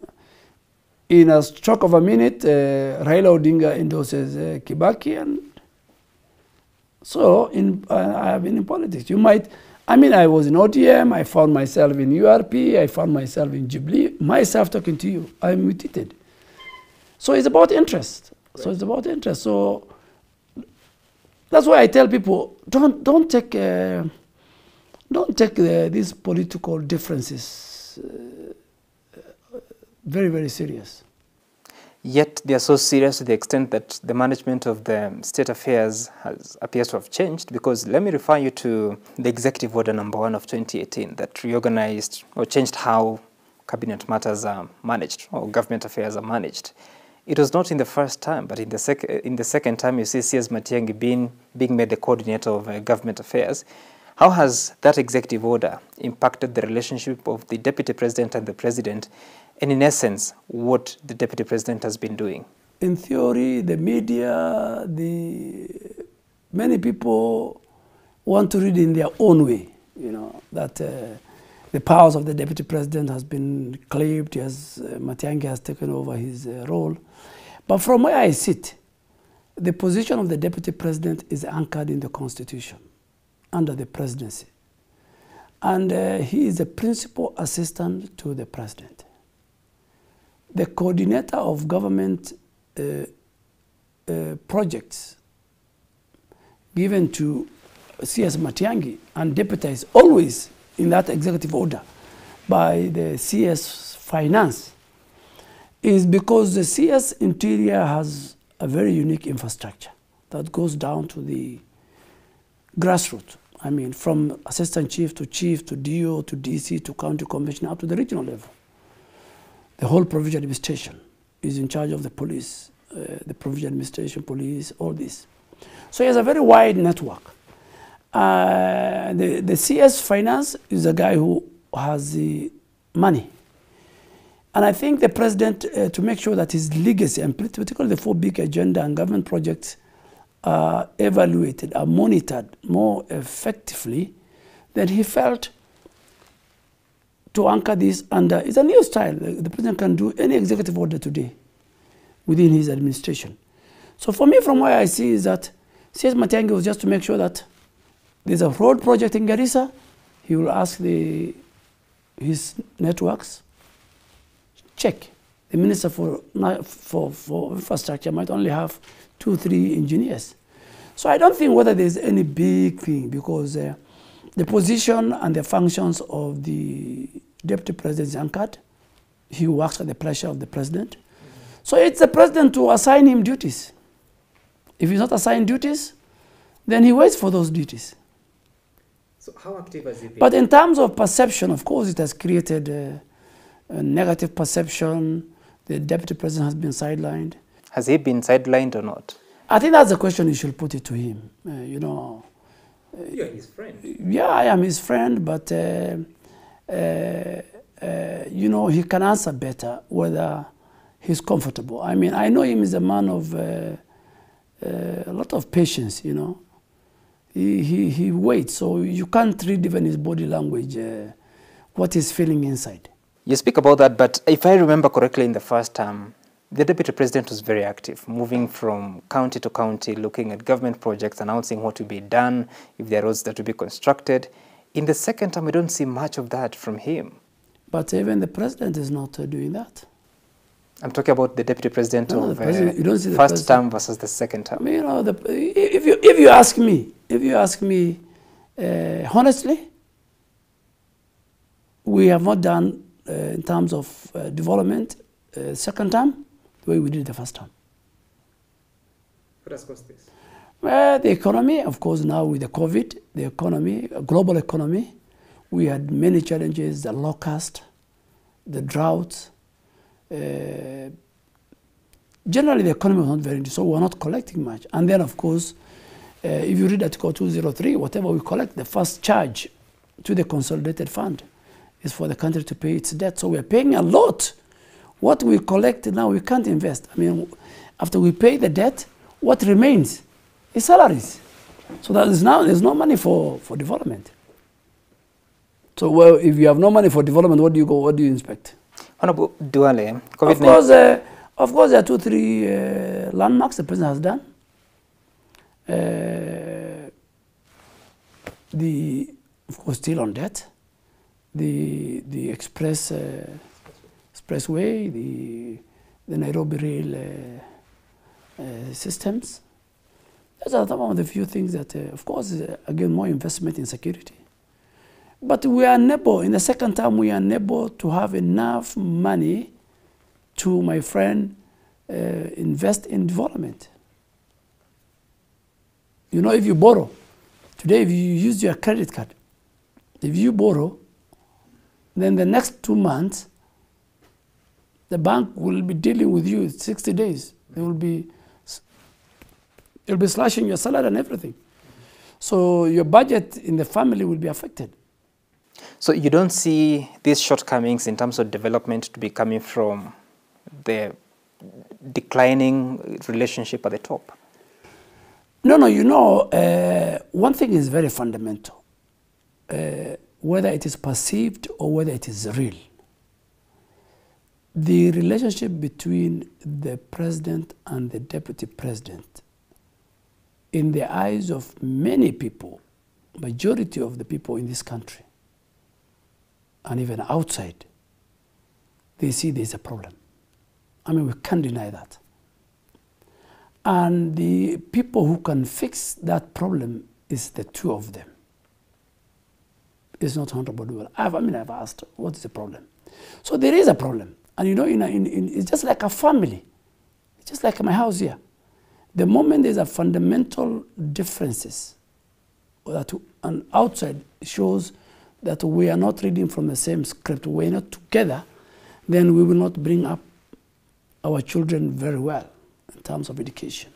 in a stroke of a minute, Raila Odinga endorses Kibaki. And so I have been in politics. I mean, I was in ODM, I found myself in URP, I found myself in Jubilee, myself talking to you, I'm mutated. So it's about interest. Right. So it's about interest. So that's why I tell people, don't take these political differences very, very serious. Yet they are so serious to the extent that the management of the state affairs appears to have changed, because let me refer you to the Executive Order #1 of 2018 that reorganized or changed how cabinet matters are managed or government affairs are managed. It was not in the first time, but in the second time you see CS Matiang'i being made the coordinator of government affairs. How has that executive order impacted the relationship of the Deputy President and the President, and in essence, what the Deputy President has been doing? In theory, the media, many people want to read in their own way, you know, that the powers of the Deputy President has been claimed, Matiang'i has taken over his role. But from where I sit, the position of the Deputy President is anchored in the Constitution, under the presidency. And he is the principal assistant to the President. The coordinator of government projects given to CS Matiang'i and deputized always in that executive order by the CS Finance is because the CS Interior has a very unique infrastructure that goes down to the grassroots. I mean, from assistant chief to DO to DC to county commissioner up to the regional level. The whole provincial administration is in charge of the police, the provincial administration, police, all this. So he has a very wide network. The CS Finance is a guy who has the money. And I think the president, to make sure that his legacy, and particularly the 4 big agenda and government projects, are evaluated, are monitored more effectively, then he felt to anchor this under, it's a new style. The president can do any executive order today within his administration. So for me, from where I see is that CS Matiang'i was just to make sure that there's a road project in Garissa, he will ask his networks, check. The Minister for Infrastructure might only have 2 or 3 engineers. So I don't think whether there's any big thing, because the position and the functions of the Deputy President is anchored. He works at the pleasure of the President. So it's the President to assign him duties. If he's not assigned duties, then he waits for those duties. So how active has he been? But in terms of perception, of course, it has created a negative perception. The Deputy President has been sidelined. Has he been sidelined or not? I think that's the question you should put it to him. You know. You're his friend. Yeah, I am his friend, but you know, he can answer better whether he's comfortable. I mean, I know him as a man of a lot of patience, you know. He waits, so you can't read even his body language, what he's feeling inside. You speak about that, but if I remember correctly, in the first term, the Deputy President was very active, moving from county to county, looking at government projects, announcing what will be done, if there are roads that will be constructed. In the second term, we don't see much of that from him. But even the President is not doing that. I'm talking about the Deputy President of you don't see the first term versus the second term. I mean, you know, if you ask me, honestly, we have not done in terms of development second term the way we did the first term. What has caused this? Well, the economy, of course, now with the COVID, the economy, global economy, we had many challenges: the locust, the drought. Generally, the economy was not very good, so we were not collecting much. And then, of course, if you read Article 203, whatever we collect, the first charge to the consolidated fund is for the country to pay its debt. So we are paying a lot. What we collect now, we can't invest. I mean, after we pay the debt, what remains is salaries. So there's no money for development. So, well, if you have no money for development, what do you inspect? Honorable Duale, of course, there are 2 or 3 landmarks the President has done. The of course, still on debt. The expressway, the Nairobi rail systems. Those are some of the few things that, of course, again, more investment in security. But we are unable, in the second term, we are unable to have enough money to, my friend, invest in development. You know, if you borrow, today if you use your credit card, if you borrow, then the next 2 months, the bank will be dealing with you 60 days. They'll be slashing your salary and everything. So your budget in the family will be affected. So you don't see these shortcomings in terms of development to be coming from the declining relationship at the top? No, you know, one thing is very fundamental, whether it is perceived or whether it is real. The relationship between the president and the deputy president, in the eyes of many people, majority of the people in this country, and even outside, they see there's a problem. I mean, we can't deny that. And the people who can fix that problem is the two of them. It's not Honorable Duale. I've asked, what is the problem? So there is a problem. And you know, it's just like a family. It's just like my house here. The moment there's a fundamental differences, that and outside shows that we are not reading from the same script, we're not together, then we will not bring up our children very well in terms of education.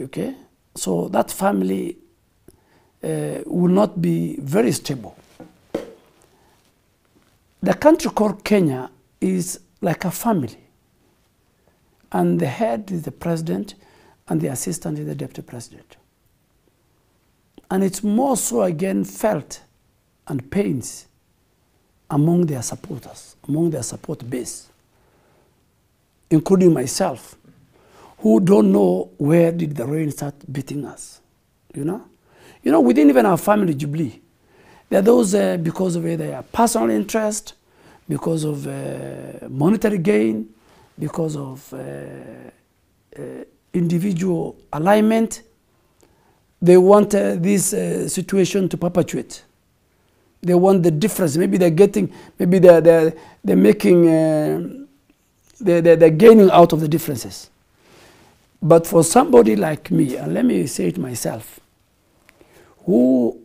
Okay? So that family will not be very stable. The country called Kenya is like a family. And the head is the president, and the assistant is the deputy president. And it's more so again felt and pains among their supporters, among their support base, including myself, who don't know where did the rain start beating us, you know? You know, within even our family, Jubilee, there are those because of their personal interest, because of monetary gain, because of individual alignment, they want this situation to perpetuate. They want the difference. Maybe they're getting, maybe they're making, they're gaining out of the differences. But for somebody like me, and let me say it myself, who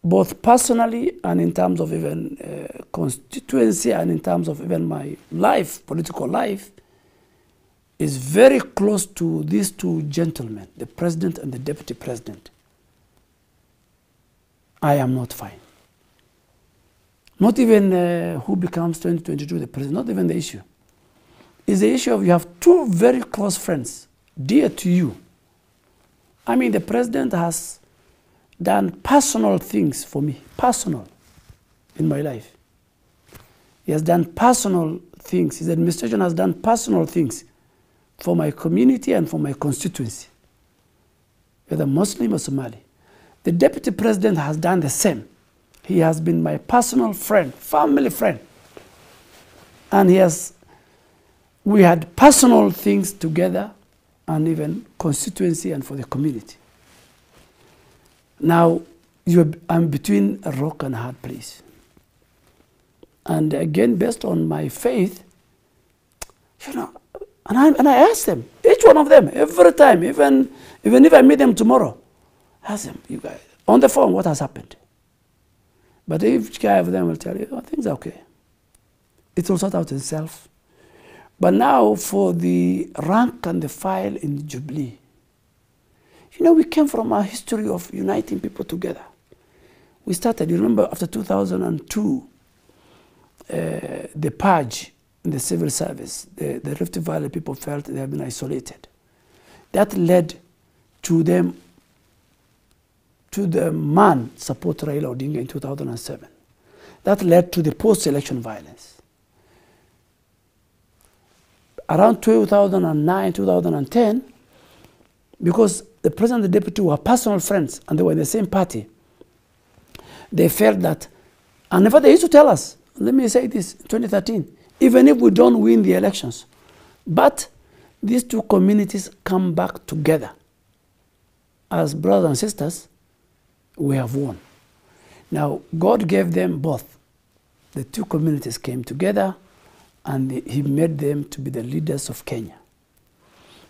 both personally and in terms of even constituency and in terms of even my life, political life, is very close to these two gentlemen, the president and the deputy president, I am not fine. Not even who becomes 2022 the president, not even the issue. It's the issue of you have two very close friends, dear to you. I mean, the president has done personal things for me, personal, in my life. He has done personal things. His administration has done personal things for my community and for my constituency, whether Muslim or Somali. The deputy president has done the same. He has been my personal friend, family friend. And we had personal things together and even constituency and for the community. Now, I'm between a rock and a hard place. And again, based on my faith, you know, and I ask them, each one of them, every time, even if I meet them tomorrow, I ask them, you guys, on the phone, what has happened? But each guy of them will tell you, oh, things are okay. It will sort out itself. But now for the rank and the file in Jubilee, you know, we came from a history of uniting people together. We started, you remember, after 2002, the purge in the civil service, the Rift Valley people felt they have been isolated. That led to them, to the man support Raila Odinga in 2007. That led to the post-election violence. Around 2009, 2010, because the president and the deputy were personal friends and they were in the same party, they felt that, and in fact they used to tell us, let me say this, 2013, even if we don't win the elections, but these two communities come back together as brothers and sisters, we have won. Now, God gave them both. The two communities came together and he made them to be the leaders of Kenya.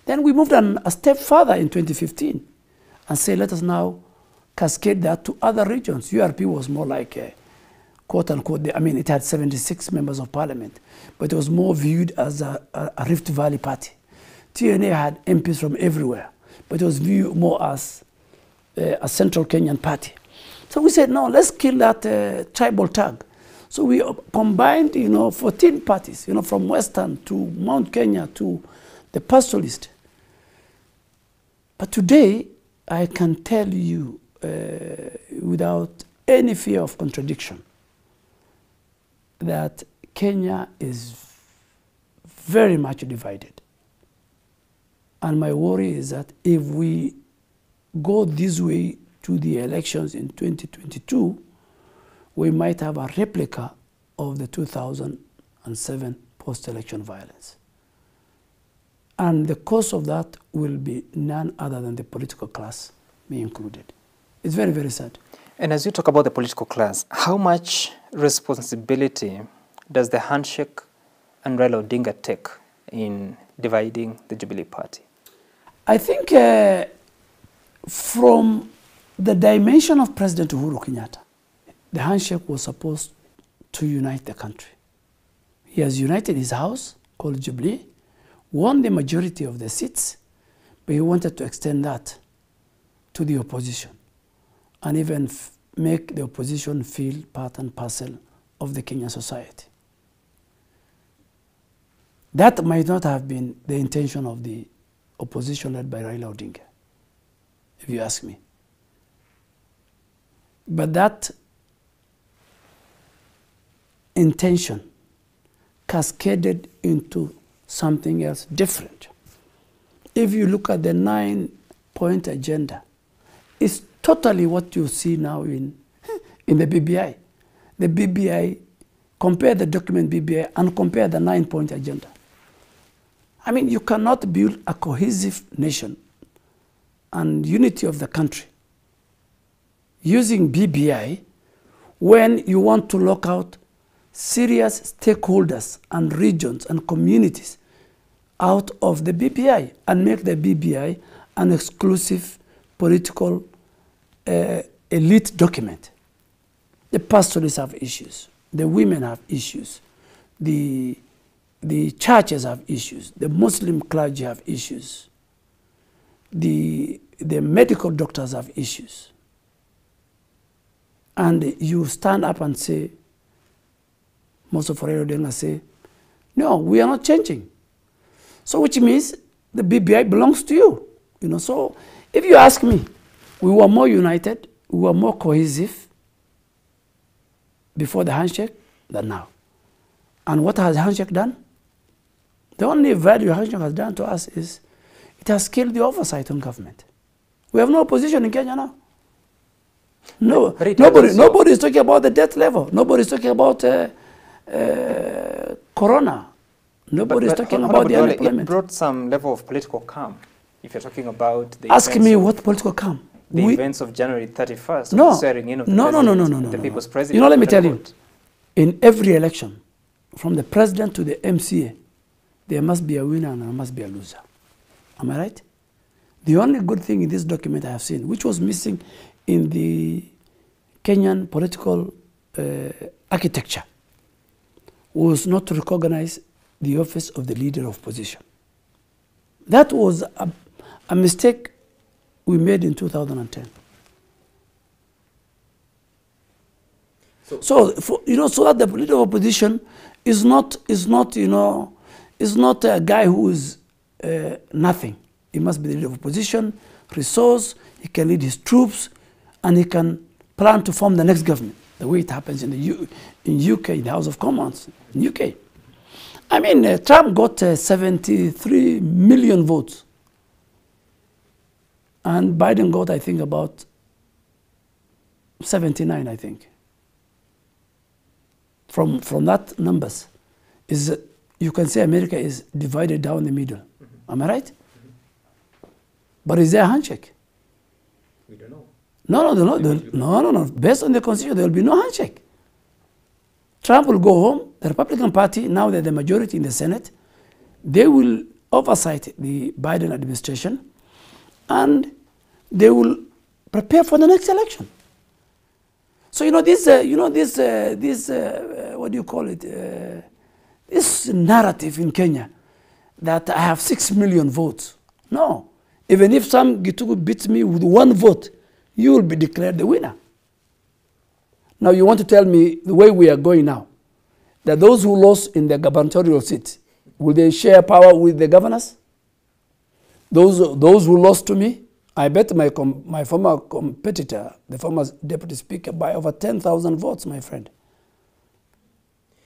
Then we moved on a step further in 2015 and said, let us now cascade that to other regions. URP was more like a quote unquote, I mean, it had 76 members of parliament, but it was more viewed as a Rift Valley party. TNA had MPs from everywhere, but it was viewed more as a central Kenyan party. So we said, no, let's kill that tribal tag. So we combined, 14 parties, from Western to Mount Kenya to the pastoralist. But today, I can tell you without any fear of contradiction that Kenya is very much divided. And my worry is that if we go this way to the elections in 2022, we might have a replica of the 2007 post-election violence. And the cause of that will be none other than the political class, me included. It's very, very sad. And as you talk about the political class, how much responsibility does the handshake and Raila Odinga take in dividing the Jubilee Party? I think from the dimension of President Uhuru Kenyatta, the handshake was supposed to unite the country. He has united his house, called Jubilee, won the majority of the seats, but he wanted to extend that to the opposition and even make the opposition feel part and parcel of the Kenyan society. That might not have been the intention of the opposition led by Raila Odinga, if you ask me. But that intention cascaded into something else different. If you look at the 9-point agenda, it's totally what you see now in the BBI. The BBI, compare the document BBI and compare the 9-point agenda. I mean, you cannot build a cohesive nation and unity of the country using BBI when you want to lock out serious stakeholders and regions and communities out of the BBI and make the BBI an exclusive political elite document. The pastoralists have issues, the women have issues, the churches have issues, the Muslim clergy have issues, the medical doctors have issues. And you stand up and say, most of Raila Odinga say, no, we are not changing. So which means the BBI belongs to you. So if you ask me, we were more united, we were more cohesive before the handshake than now. And what has the handshake done? The only value handshake has done to us is it has killed the oversight on government. We have no opposition in Kenya now. No, nobody is talking about the debt level. Nobody is talking about corona. Nobody is talking about the unemployment. It brought some level of political calm. If you're talking about the ask me what political calm. The events of January 31st. No, swearing in of the people's president. Let me tell you, in every election, from the president to the MCA, there must be a winner and there must be a loser. Am I right? The only good thing in this document I have seen, which was missing in the Kenyan political architecture, was not to recognize the office of the leader of opposition. That was a mistake we made in 2010. So that the leader of opposition is not a guy who is nothing. He must be the leader of opposition, resource, he can lead his troops, and he can plan to form the next government, the way it happens in UK, in the House of Commons, in UK. I mean, Trump got 73 million votes. And Biden got, I think, about 79, I think. From that numbers, is you can say America is divided down the middle. Am I right? But is there a handshake? We don't know. No. Based on the Constitution, there will be no handshake. Trump will go home. The Republican Party, now they're the majority in the Senate, they will oversight the Biden administration, and they will prepare for the next election. So what do you call it? This narrative in Kenya that I have 6 million votes. No, even if Sam Gitugu beats me with 1 vote, you will be declared the winner. Now you want to tell me the way we are going now, that those who lost in the gubernatorial seats, will they share power with the governors? Those who lost to me, I bet my former competitor, the former deputy speaker, by over 10,000 votes, my friend.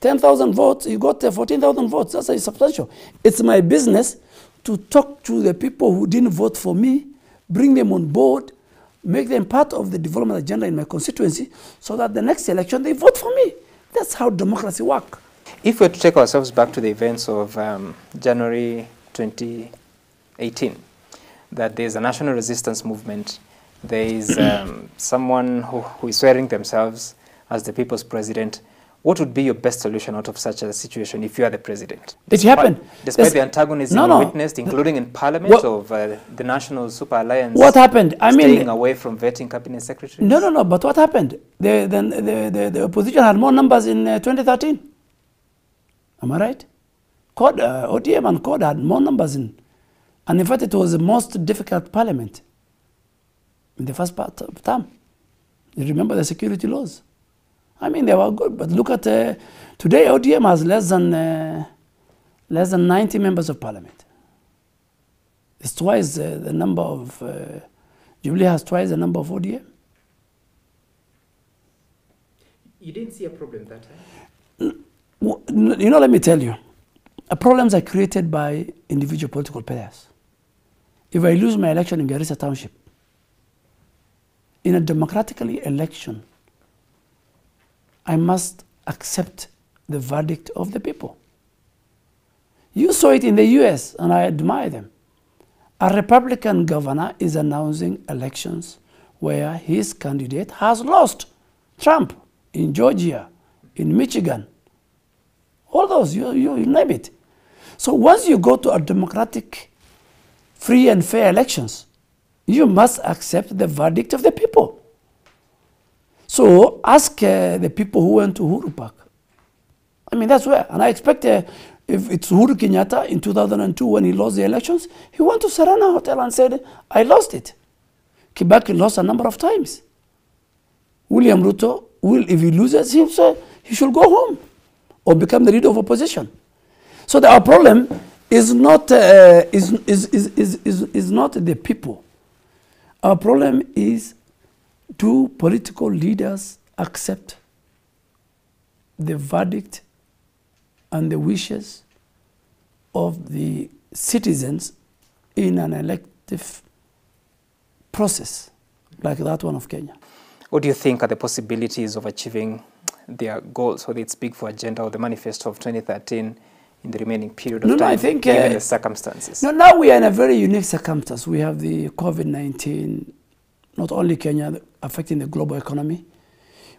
10,000 votes, you got 14,000 votes. That's substantial. It's my business to talk to the people who didn't vote for me, bring them on board, make them part of the development agenda in my constituency, so that the next election they vote for me. That's how democracy works. If we were to take ourselves back to the events of January 2018, that there's a national resistance movement, there is someone who is swearing themselves as the people's president, what would be your best solution out of such a situation if you are the president? It happened. Despite the antagonism witnessed, including in Parliament, of the National Super Alliance. What happened? Staying away from vetting cabinet secretaries. No. But what happened? The opposition had more numbers in 2013. Am I right? ODM and CORD had more numbers in. And in fact, it was the most difficult parliament in the first part of term. You remember the security laws? I mean, they were good, but look at today. ODM has less than 90 members of parliament. It's twice the number of Jubilee has twice the number of ODM. You didn't see a problem that time. Let me tell you, problems are created by individual political players. If I lose my election in Garissa Township, in a democratically election, I must accept the verdict of the people. You saw it in the US, and I admire them. A Republican governor is announcing elections where his candidate has lost. Trump in Georgia, in Michigan, all those, you name it. So once you go to a democratic, free and fair elections, you must accept the verdict of the people. So ask the people who went to Uhuru Park. I mean, that's where. And I expect if it's Uhuru Kenyatta in 2002 when he lost the elections, he went to Serena Hotel and said, I lost it. Kibaki lost a number of times. William Ruto, if he loses, he should go home or become the leader of opposition. So our problem is not not the people. Our problem is, do political leaders accept the verdict and the wishes of the citizens in an elective process like that one of Kenya? What do you think are the possibilities of achieving their goals, whether it's Big Four agenda or the manifesto of 2013 in the remaining period of time, I think, given the circumstances? Now we are in a very unique circumstance. We have the COVID-19, not only Kenya, affecting the global economy.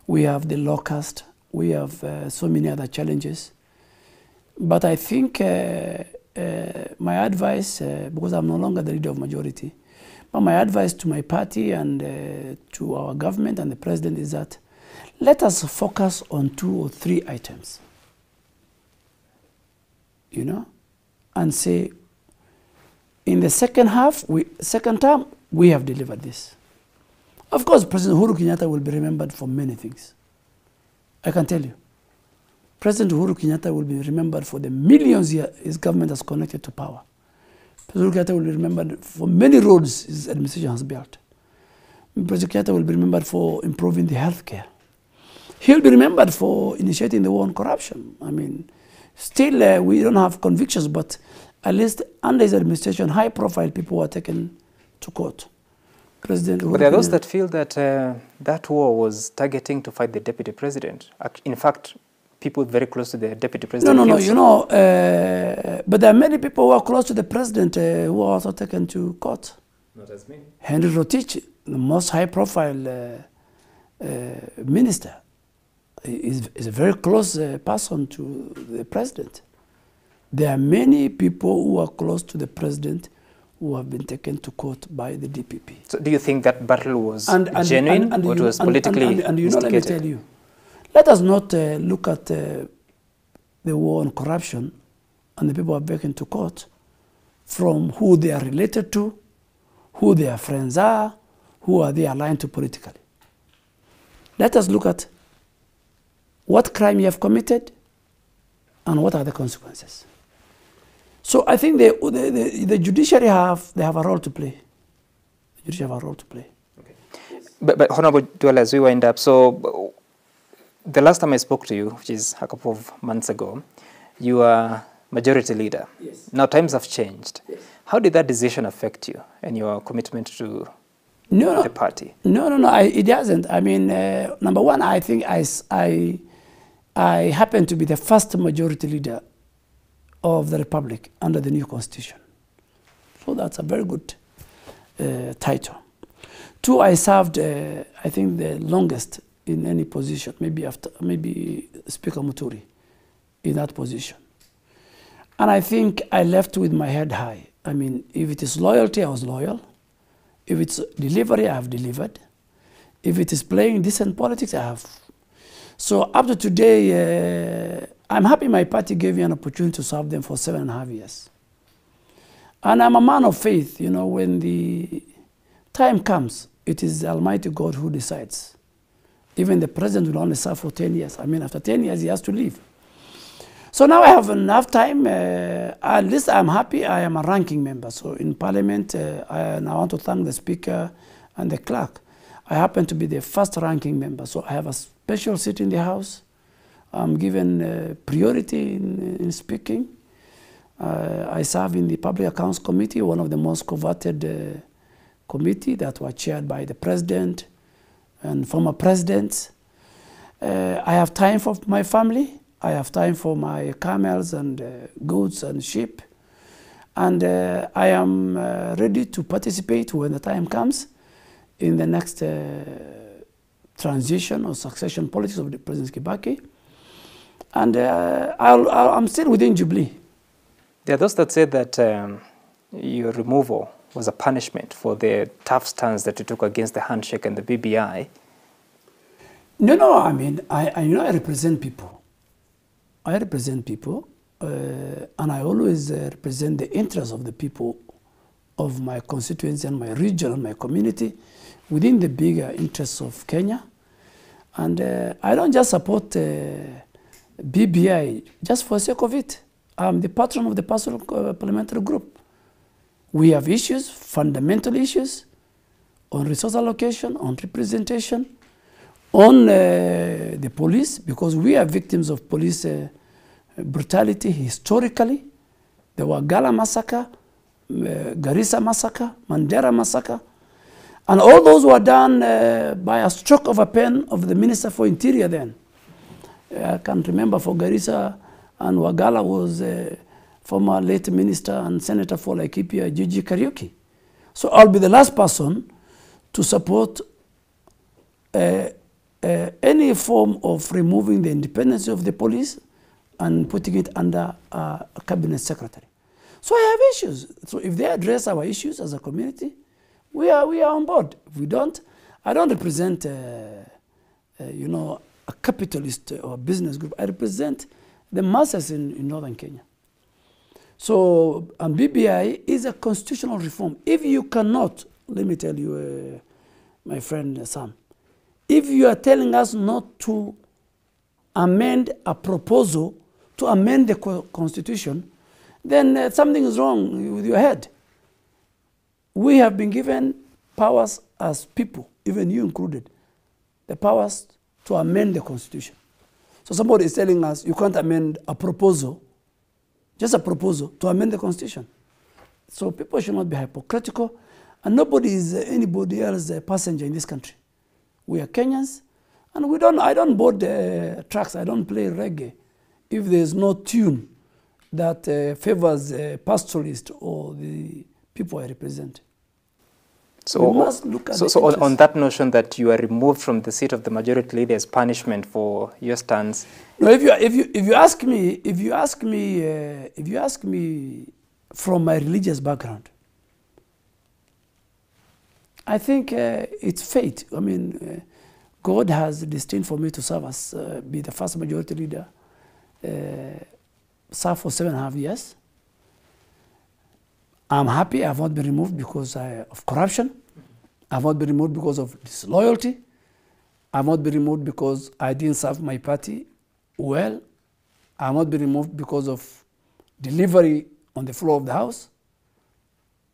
We have the locust. We have so many other challenges. But I think my advice, because I'm no longer the leader of majority, but my advice to my party and to our government and the president is that let us focus on 2 or 3 items, and say, in the second term, we have delivered this. Of course, President Uhuru Kenyatta will be remembered for many things. I can tell you. President Uhuru Kenyatta will be remembered for the millions his government has connected to power. President Uhuru Kenyatta will be remembered for many roads his administration has built. President Kenyatta will be remembered for improving the healthcare. He'll be remembered for initiating the war on corruption. I mean, still we don't have convictions, but at least under his administration, high-profile people were taken to court. President Uhuru But there are those Kenyatta. that feel that that war was targeting to fight the deputy president. In fact, people very close to the deputy president. No, feel so. but there are many people who are close to the president who are also taken to court. Not as many. Henry Rotich, the most high-profile minister, is a very close person to the president. There are many people who are close to the president who have been taken to court by the DPP. So do you think that battle was genuine or it was politically and you know, let me tell you, let us not look at the war on corruption and the people who are taken to court from who they are related to, who their friends are, who are they aligned to politically. Let us look at what crime you have committed and what are the consequences. So I think the judiciary have a role to play. The judiciary have a role to play. Okay. But Honorable Duale, as we wind up, so the last time I spoke to you, which is a couple of months ago, you were majority leader. Yes. Now times have changed. Yes. How did that decision affect you and your commitment to the party? No, it doesn't. I mean, number one, I think I happen to be the first majority leader of the Republic under the new constitution. So that's a very good title. Two, I served, I think, the longest in any position, maybe Speaker Muturi in that position. And I think I left with my head high. I mean, if it is loyalty, I was loyal. If it's delivery, I have delivered. If it is playing decent politics, I have. So up to today, I'm happy my party gave me an opportunity to serve them for 7.5 years. And I'm a man of faith. You know, when the time comes, it is Almighty God who decides. Even the president will only serve for 10 years. I mean, after 10 years, he has to leave. So now I have enough time. At least I'm happy I am a ranking member. So in Parliament, and I want to thank the Speaker and the Clerk. I happen to be the first ranking member. So I have a special seat in the House. I'm given priority in speaking. I serve in the Public Accounts Committee, one of the most coveted committee that were chaired by the President and former presidents. I have time for my family. I have time for my camels and goats and sheep. And I am ready to participate when the time comes in the next transition or succession politics of the President Kibaki. And I'm still within Jubilee. There are those that say that your removal was a punishment for the tough stance that you took against the handshake and the BBI. No, I mean, I represent people. I represent people, and I always represent the interests of the people of my constituency and my region and my community within the bigger interests of Kenya. And I don't just support BBI just for the sake of it. I'm the patron of the Pastoral Parliamentary Group. We have issues, fundamental issues, on resource allocation, on representation, on the police, because we are victims of police brutality historically. The Wagala massacre, Garissa massacre, Mandera massacre, and all those were done by a stroke of a pen of the Minister for Interior then. I can remember for Garissa and Wagala was former late Minister and Senator for Laikipia, Gigi Kariuki. So I'll be the last person to support any form of removing the independence of the police and putting it under a cabinet secretary. So I have issues. So if they address our issues as a community, we are on board. If we don't, I don't represent, you know, a capitalist or business group. I represent the masses in northern Kenya. So BBI is a constitutional reform. If you cannot, let me tell you, my friend Sam, if you are telling us not to amend a proposal to amend the constitution, then something is wrong with your head. We have been given powers as people, even you included, the powers to amend the constitution. So somebody is telling us you can't amend a proposal, just a proposal, to amend the constitution. So people should not be hypocritical. And nobody is anybody else a passenger in this country. We are Kenyans, and I don't board tracks, I don't play reggae if there's no tune that favors pastoralists or the people I represent. So, we must look at on that notion that you are removed from the seat of the majority leader as punishment for your stance. No, if you ask me from my religious background, I think it's fate. I mean, God has destined for me to serve as be the first majority leader. Serve for 7.5 years. I'm happy I've not been removed because of corruption. I've not been removed because of disloyalty. I've not been removed because I didn't serve my party well. I've not been removed because of delivery on the floor of the House.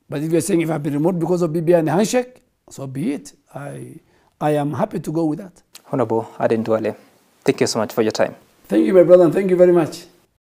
But if you're saying if I've been removed because of BBI and the handshake, so be it. I am happy to go with that. Honorable Aden Duale, thank you so much for your time. Thank you, my brother, and thank you very much.